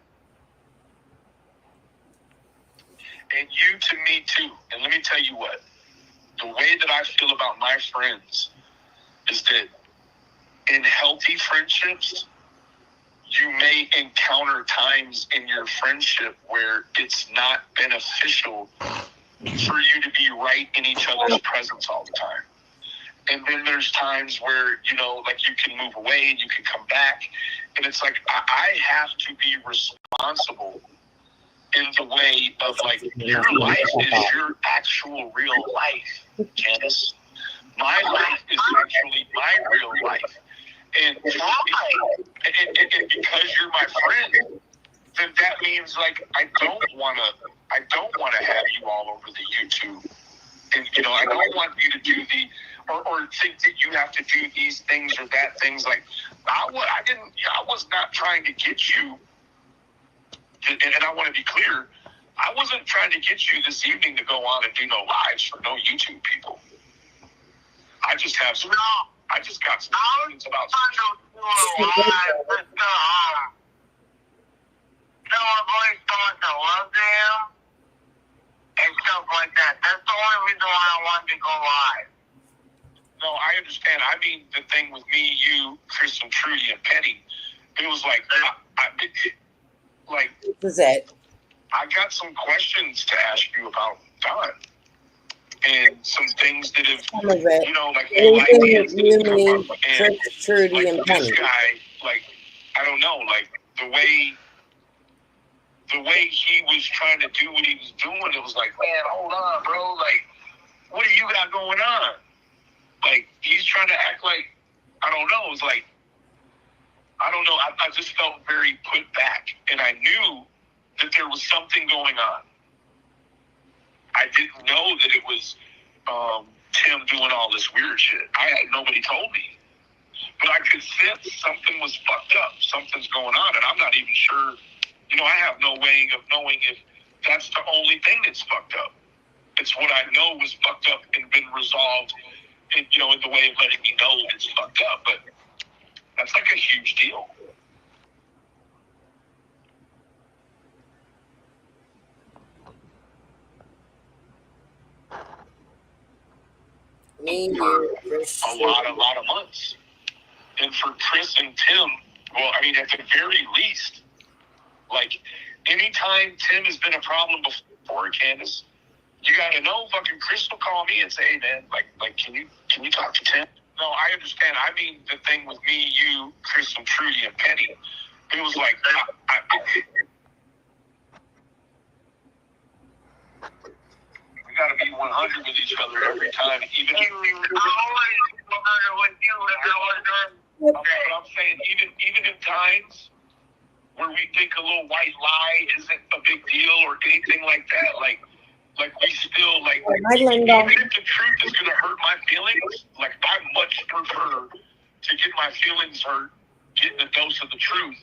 and you to me too. And let me tell you what, the way that I feel about my friends is that in healthy friendships, you may encounter times in your friendship where it's not beneficial for you to be right in each other's presence all the time. And then there's times where, you know, like you can move away and you can come back. And it's like, I have to be responsible in the way of, like, your life is your actual real life, Candace. My life is actually my real life. And because you're my friend, then that means, like, I don't want to have you all over the YouTube. And, you know, I don't want you to do or think that you have to do these things or that things. Like, I was not trying to get you, and I want to be clear, I wasn't trying to get you this evening to go on and do no lives for no YouTube people. I just got some questions about and stuff like that. That's the only reason why I wanted to go live. No, I understand. I mean, the thing with me, you, Chris, and Trudy, and Penny, it was like, this is it. I got some questions to ask you about Don. And some things that have, you know, like, ideas that have come up. And, Trudy, like, and this Penny. guy, like, I don't know, like, the way he was trying to do what he was doing, it was like, man, hold on, bro. Like, what do you got going on? Like, he's trying to act like, I don't know. It was like, I don't know. I just felt very put back. And I knew that there was something going on. I didn't know that it was Tim doing all this weird shit. Nobody told me. But I could sense something was fucked up. Something's going on. And I'm not even sure. You know, I have no way of knowing if that's the only thing that's fucked up. It's what I know was fucked up and been resolved in, you know, in the way of letting me know it's fucked up. But that's like a huge deal. For a lot of months. And for Chris and Tim, well, I mean, at the very least, like, anytime Tim has been a problem before, Candace, you got to know fucking Chris will call me and say, hey, man, like, can you talk to Tim? No, I understand. I mean, the thing with me, you, Chris, and Trudy, and Penny, it was like, we got to be 100 with each other every time, even. I'm always 100 with you. Okay, but I'm saying, even in times where we think a little white lie isn't a big deal or anything like that, like we still, like, even if the truth is going to hurt my feelings, like, I much prefer to get my feelings hurt getting a dose of the truth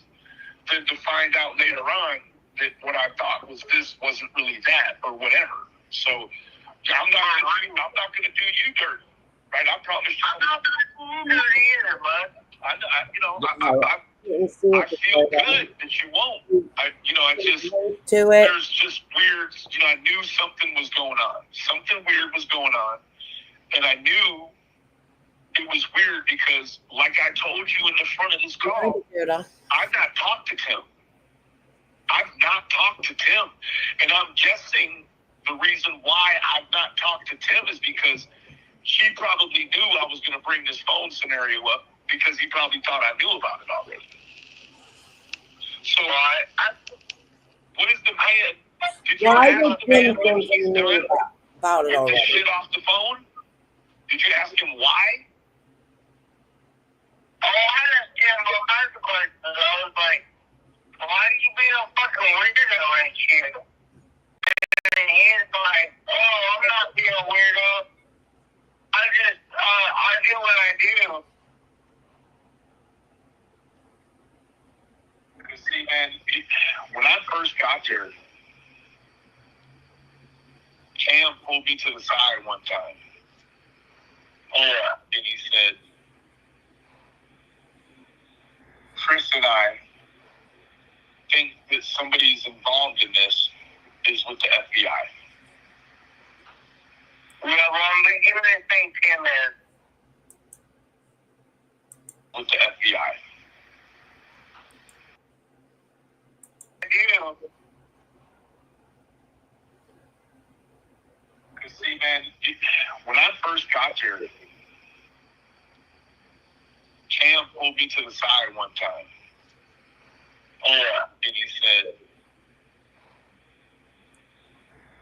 than to find out later on that what I thought was this wasn't really that or whatever. So I'm not going to do you dirty, right? I promise you. I'm not going to do you dirty either, bud. I feel good that you won't. There's just weird, I knew something was going on. Something weird was going on. And I knew it was weird because, like I told you in the front of this call, I've not talked to Tim. And I'm guessing the reason why I've not talked to Tim is because he probably knew I was going to bring this phone scenario up because he probably thought I knew about it already. So, what is the man? Did you ask the man when he's done about it already? Get the shit off the phone? Did you ask him why? Oh, I asked him all kinds of questions. I was like, why are you being a fucking weirdo and shit? And he's like, oh, I'm not being a weirdo. I do what I do. See, man, when I first got here, Cam pulled me to the side one time. Yeah. And he said, Chris and I think that somebody's involved in this is with the FBI. Yeah, well, I'm beginning to think Tim is. With the FBI. I do. Because, see, man, when I first got here, Cam pulled me to the side one time. Yeah. And he said,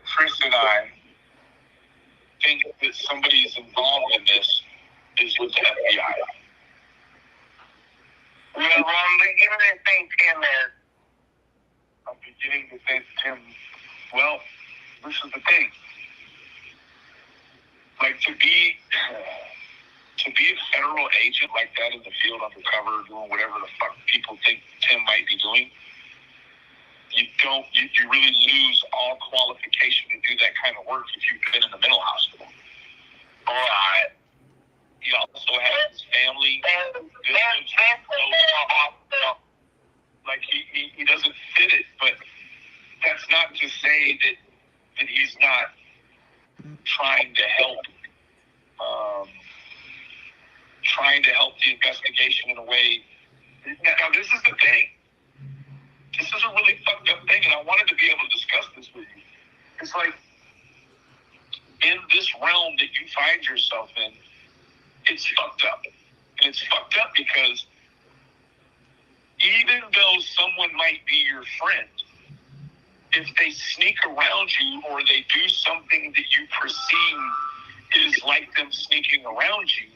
Chris and I think that somebody's involved in this is with the FBI. Yeah, well, I'm beginning to think Tim is. I'm beginning to think Tim, well, this is the thing. Like, to be a federal agent like that in the field undercover doing whatever the fuck people think Tim might be doing, you really lose all qualification to do that kind of work if you've been in the mental hospital. All right. He also has his family. Like, he doesn't fit it, but that's not to say that he's not trying to help the investigation in a way. Now, this is the thing. This is a really fucked up thing, and I wanted to be able to discuss this with you. It's like, in this realm that you find yourself in, it's fucked up. And it's fucked up because even though someone might be your friend, if they sneak around you or they do something that you perceive is like them sneaking around you,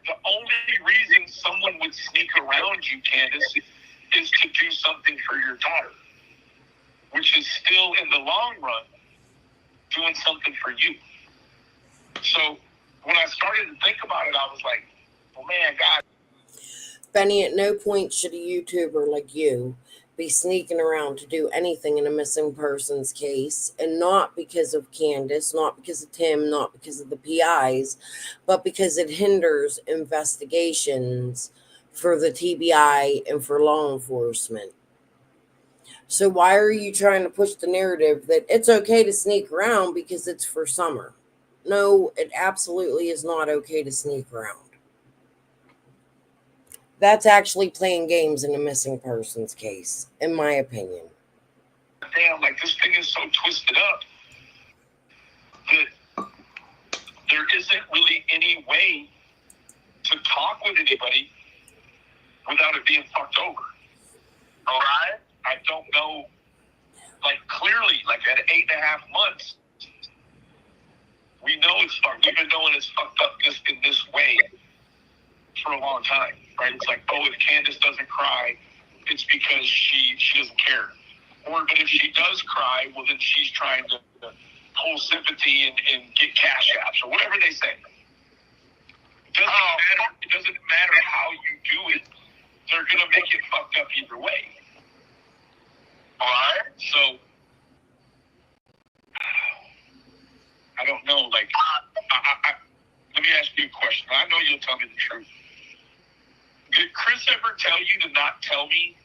the only reason someone would sneak around you, Candace, is to do something for your daughter, which is still, in the long run, doing something for you. So when I started to think about it, I was like, well, man, God. Benny, at no point should a YouTuber like you be sneaking around to do anything in a missing persons case, and not because of Candace, not because of Tim, not because of the PIs, but because it hinders investigations for the TBI and for law enforcement. So why are you trying to push the narrative that it's okay to sneak around because it's for summer? No, it absolutely is not okay to sneak around. That's actually playing games in a missing persons case, in my opinion. Damn, like, this thing is so twisted up that there isn't really any way to talk with anybody without it being fucked over. All right? I don't know, like, clearly, like, at 8.5 months, we know it's fucked. We've been knowing it's fucked up in this way for a long time, right? It's like, oh, if Candace doesn't cry, it's because she doesn't care. But if she does cry, well, then she's trying to pull sympathy and get cash apps or whatever they say. It doesn't matter how you do it. They're going to make it fucked up either way. All right? So, I don't know. Like, let me ask you a question. I know you'll tell me the truth. Did Chris ever tell you to not tell me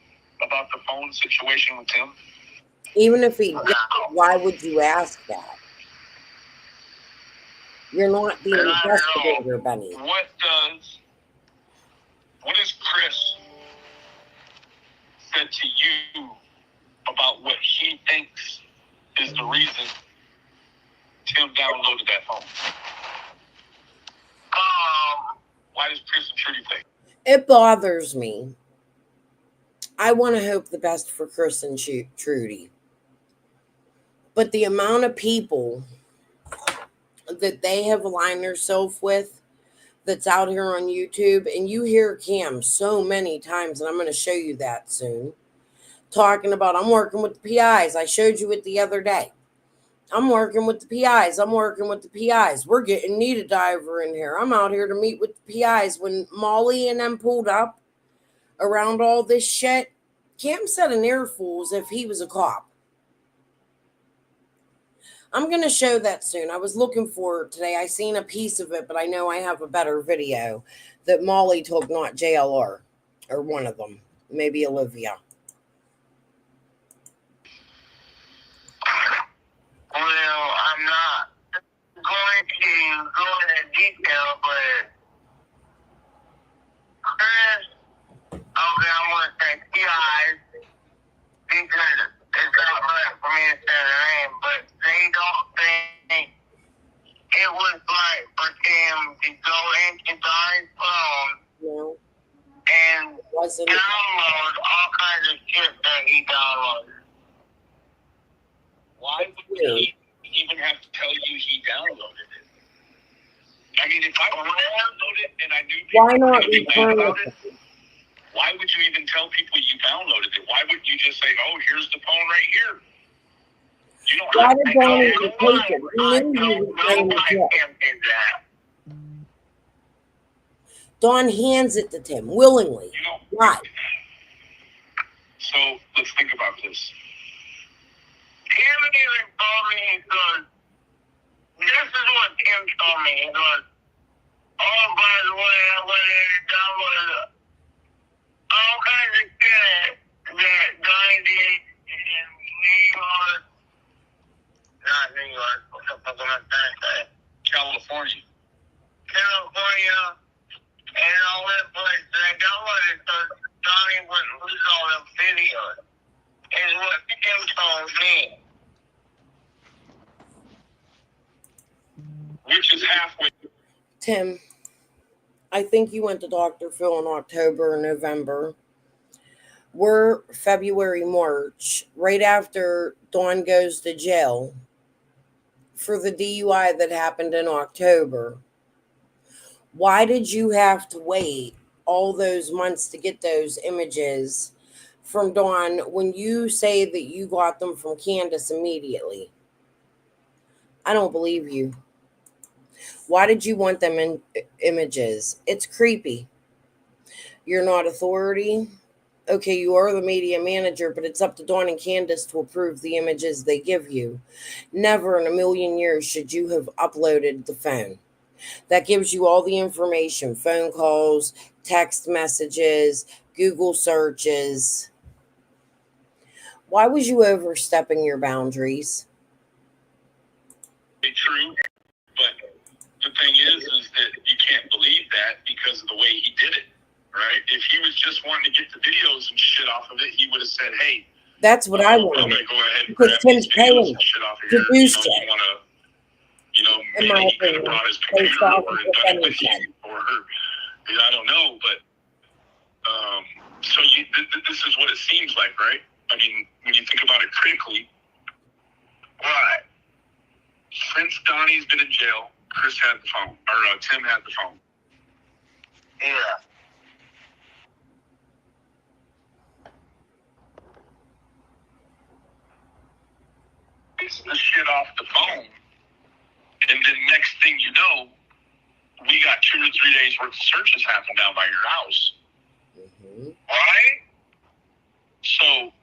about the phone situation with Tim? Even if he did, why would you ask that? You're not the investigator, Benny. What has Chris said to you about what he thinks is the reason Tim downloaded that phone? Why does Chris and Trudy think? It bothers me. I want to hope the best for Chris and Trudy. But the amount of people that they have aligned themselves with that's out here on YouTube, and you hear Cam so many times, and I'm going to show you that soon, talking about, I'm working with the PIs. I showed you it the other day. I'm working with the PIs. I'm working with the PIs. We're getting Need a Diver in here. I'm out here to meet with the PIs. When Molly and them pulled up around all this shit, Cam said an earful as if he was a cop. I'm going to show that soon. I was looking for it today. I seen a piece of it, but I know I have a better video that Molly took, not JLR, or one of them, maybe Olivia. Well, I'm not going to go into detail, but Chris, I'm going to say PIs, because it's not right for me to say their name, but they don't think it was right for Tim to go into Donnie's phone and download all kinds of shit that he downloaded. Why would he even have to tell you he downloaded it? I mean, if I downloaded it and I knew people Why were not going to be mad about return it, why would you even tell people you downloaded it? Why wouldn't you just say, oh, here's the phone right here? You don't Why have did to Donnie know. take it? He knew he was playing the chip. Don hands it to Tim willingly. You know, Why? so let's think about this. Tim even told me, he goes, this is what Tim told me. He goes, oh, by the way, I went in and downloaded all kinds of shit that Donnie did in New York. Not New York. What the fuck am I trying to say? California. And all that place that I downloaded so Donnie wouldn't lose all them videos. Is what Tim told me. Which is halfway. Tim, I think you went to Dr. Phil in October or November. We're February, March, right after Dawn goes to jail for the DUI that happened in October. Why did you have to wait all those months to get those images from Dawn when you say that you got them from Candace immediately? I don't believe you. Why did you want them in images? It's creepy. You're not authority. Okay, you are the media manager, but it's up to Dawn and Candace to approve the images they give you. Never in a million years should you have uploaded the phone. That gives you all the information, phone calls, text messages, Google searches. Why was you overstepping your boundaries? True, but the thing is that you can't believe that because of the way he did it, right? If he was just wanting to get the videos and shit off of it, he would have said, hey, that's what I wanted. I'm going to go ahead and because grab Tim's these videos paying and shit off of to here. do You stuff. want to, in my Maybe he could have opinion, brought his based computer off over of and what done it Benny with said. you or her. I don't know, but so this is what it seems like, right? I mean, when you think about it critically, right? Since Donnie's been in jail, Chris had the phone, or Tim had the phone. Yeah. Takes the shit off the phone, and then next thing you know, we got 2 or 3 days worth of searches happening down by your house. Mm-hmm. Right? So,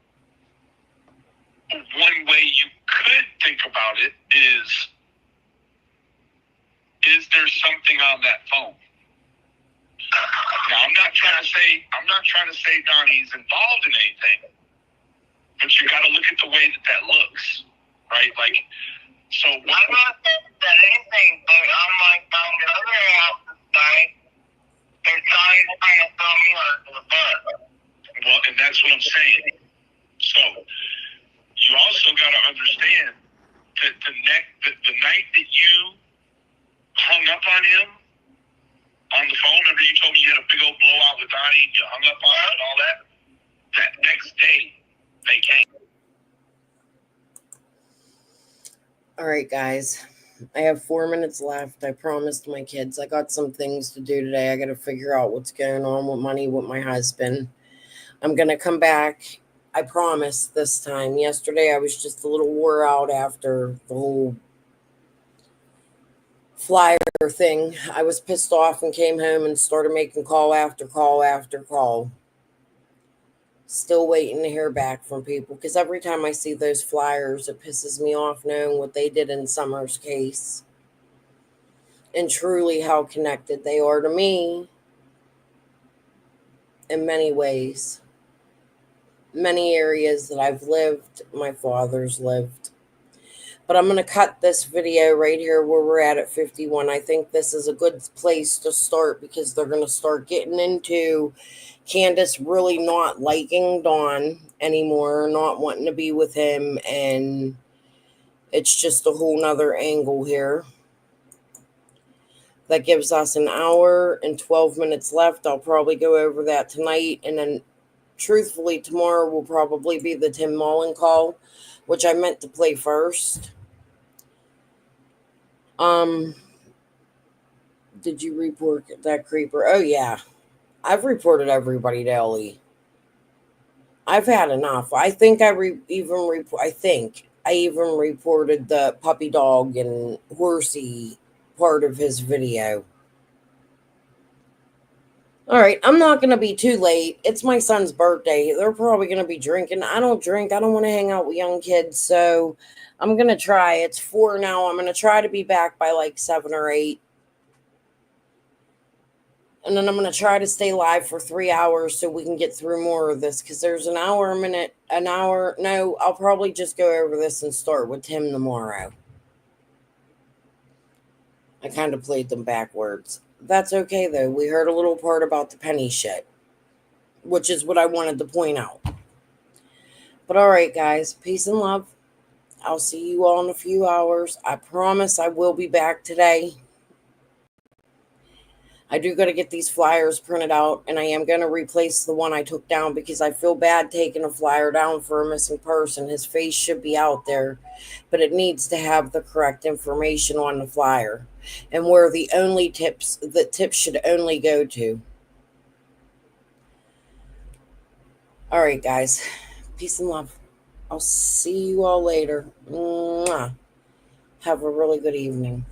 one way you could think about it is there something on that phone? Now, I'm not trying to say Donnie's involved in anything, but you got to look at the way that looks, right? Like, so I'm not saying that anything, but I'm like on the other half of the side, and Donnie's trying to throw me under the bus. Well, and that's what I'm saying. So, you also got to understand that the night that you hung up on him on the phone, remember you told me you had a big old blowout with Donnie, you hung up on him and all that? That next day, they came. All right, guys. I have 4 minutes left. I promised my kids. I got some things to do today. I got to figure out what's going on with money with my husband. I'm going to come back. I promise this time. Yesterday, I was just a little wore out after the whole flyer thing. I was pissed off and came home and started making call after call after call. Still waiting to hear back from people because every time I see those flyers, it pisses me off knowing what they did in Summer's case and truly how connected they are to me in many ways. Many areas that I've lived, my father's lived. But I'm going to cut this video right here where we're at 51. I think this is a good place to start because they're going to start getting into Candace really not liking Don anymore, not wanting to be with him, and it's just a whole nother angle here. That gives us an hour and 12 minutes left. I'll probably go over that tonight, and then truthfully tomorrow will probably be the Tim Mullen call, which I meant to play first. Did you report that creeper? Oh yeah, I've reported everybody to Ellie. I've had enough. I think I even reported the puppy dog and horsey part of his video. All right, I'm not going to be too late. It's my son's birthday. They're probably going to be drinking. I don't drink. I don't want to hang out with young kids, so I'm going to try. It's 4 now. I'm going to try to be back by like 7 or 8. And then I'm going to try to stay live for 3 hours so we can get through more of this because there's an hour, a minute, an hour. No, I'll probably just go over this and start with Tim tomorrow. I kind of played them backwards. That's okay, though. We heard a little part about the penny shit, which is what I wanted to point out. But all right, guys, peace and love. I'll see you all in a few hours. I promise I will be back today. I do got to get these flyers printed out, and I am going to replace the one I took down because I feel bad taking a flyer down for a missing person. His face should be out there, but it needs to have the correct information on the flyer and where the tips should only go to. All right, guys. Peace and love. I'll see you all later. Mwah. Have a really good evening.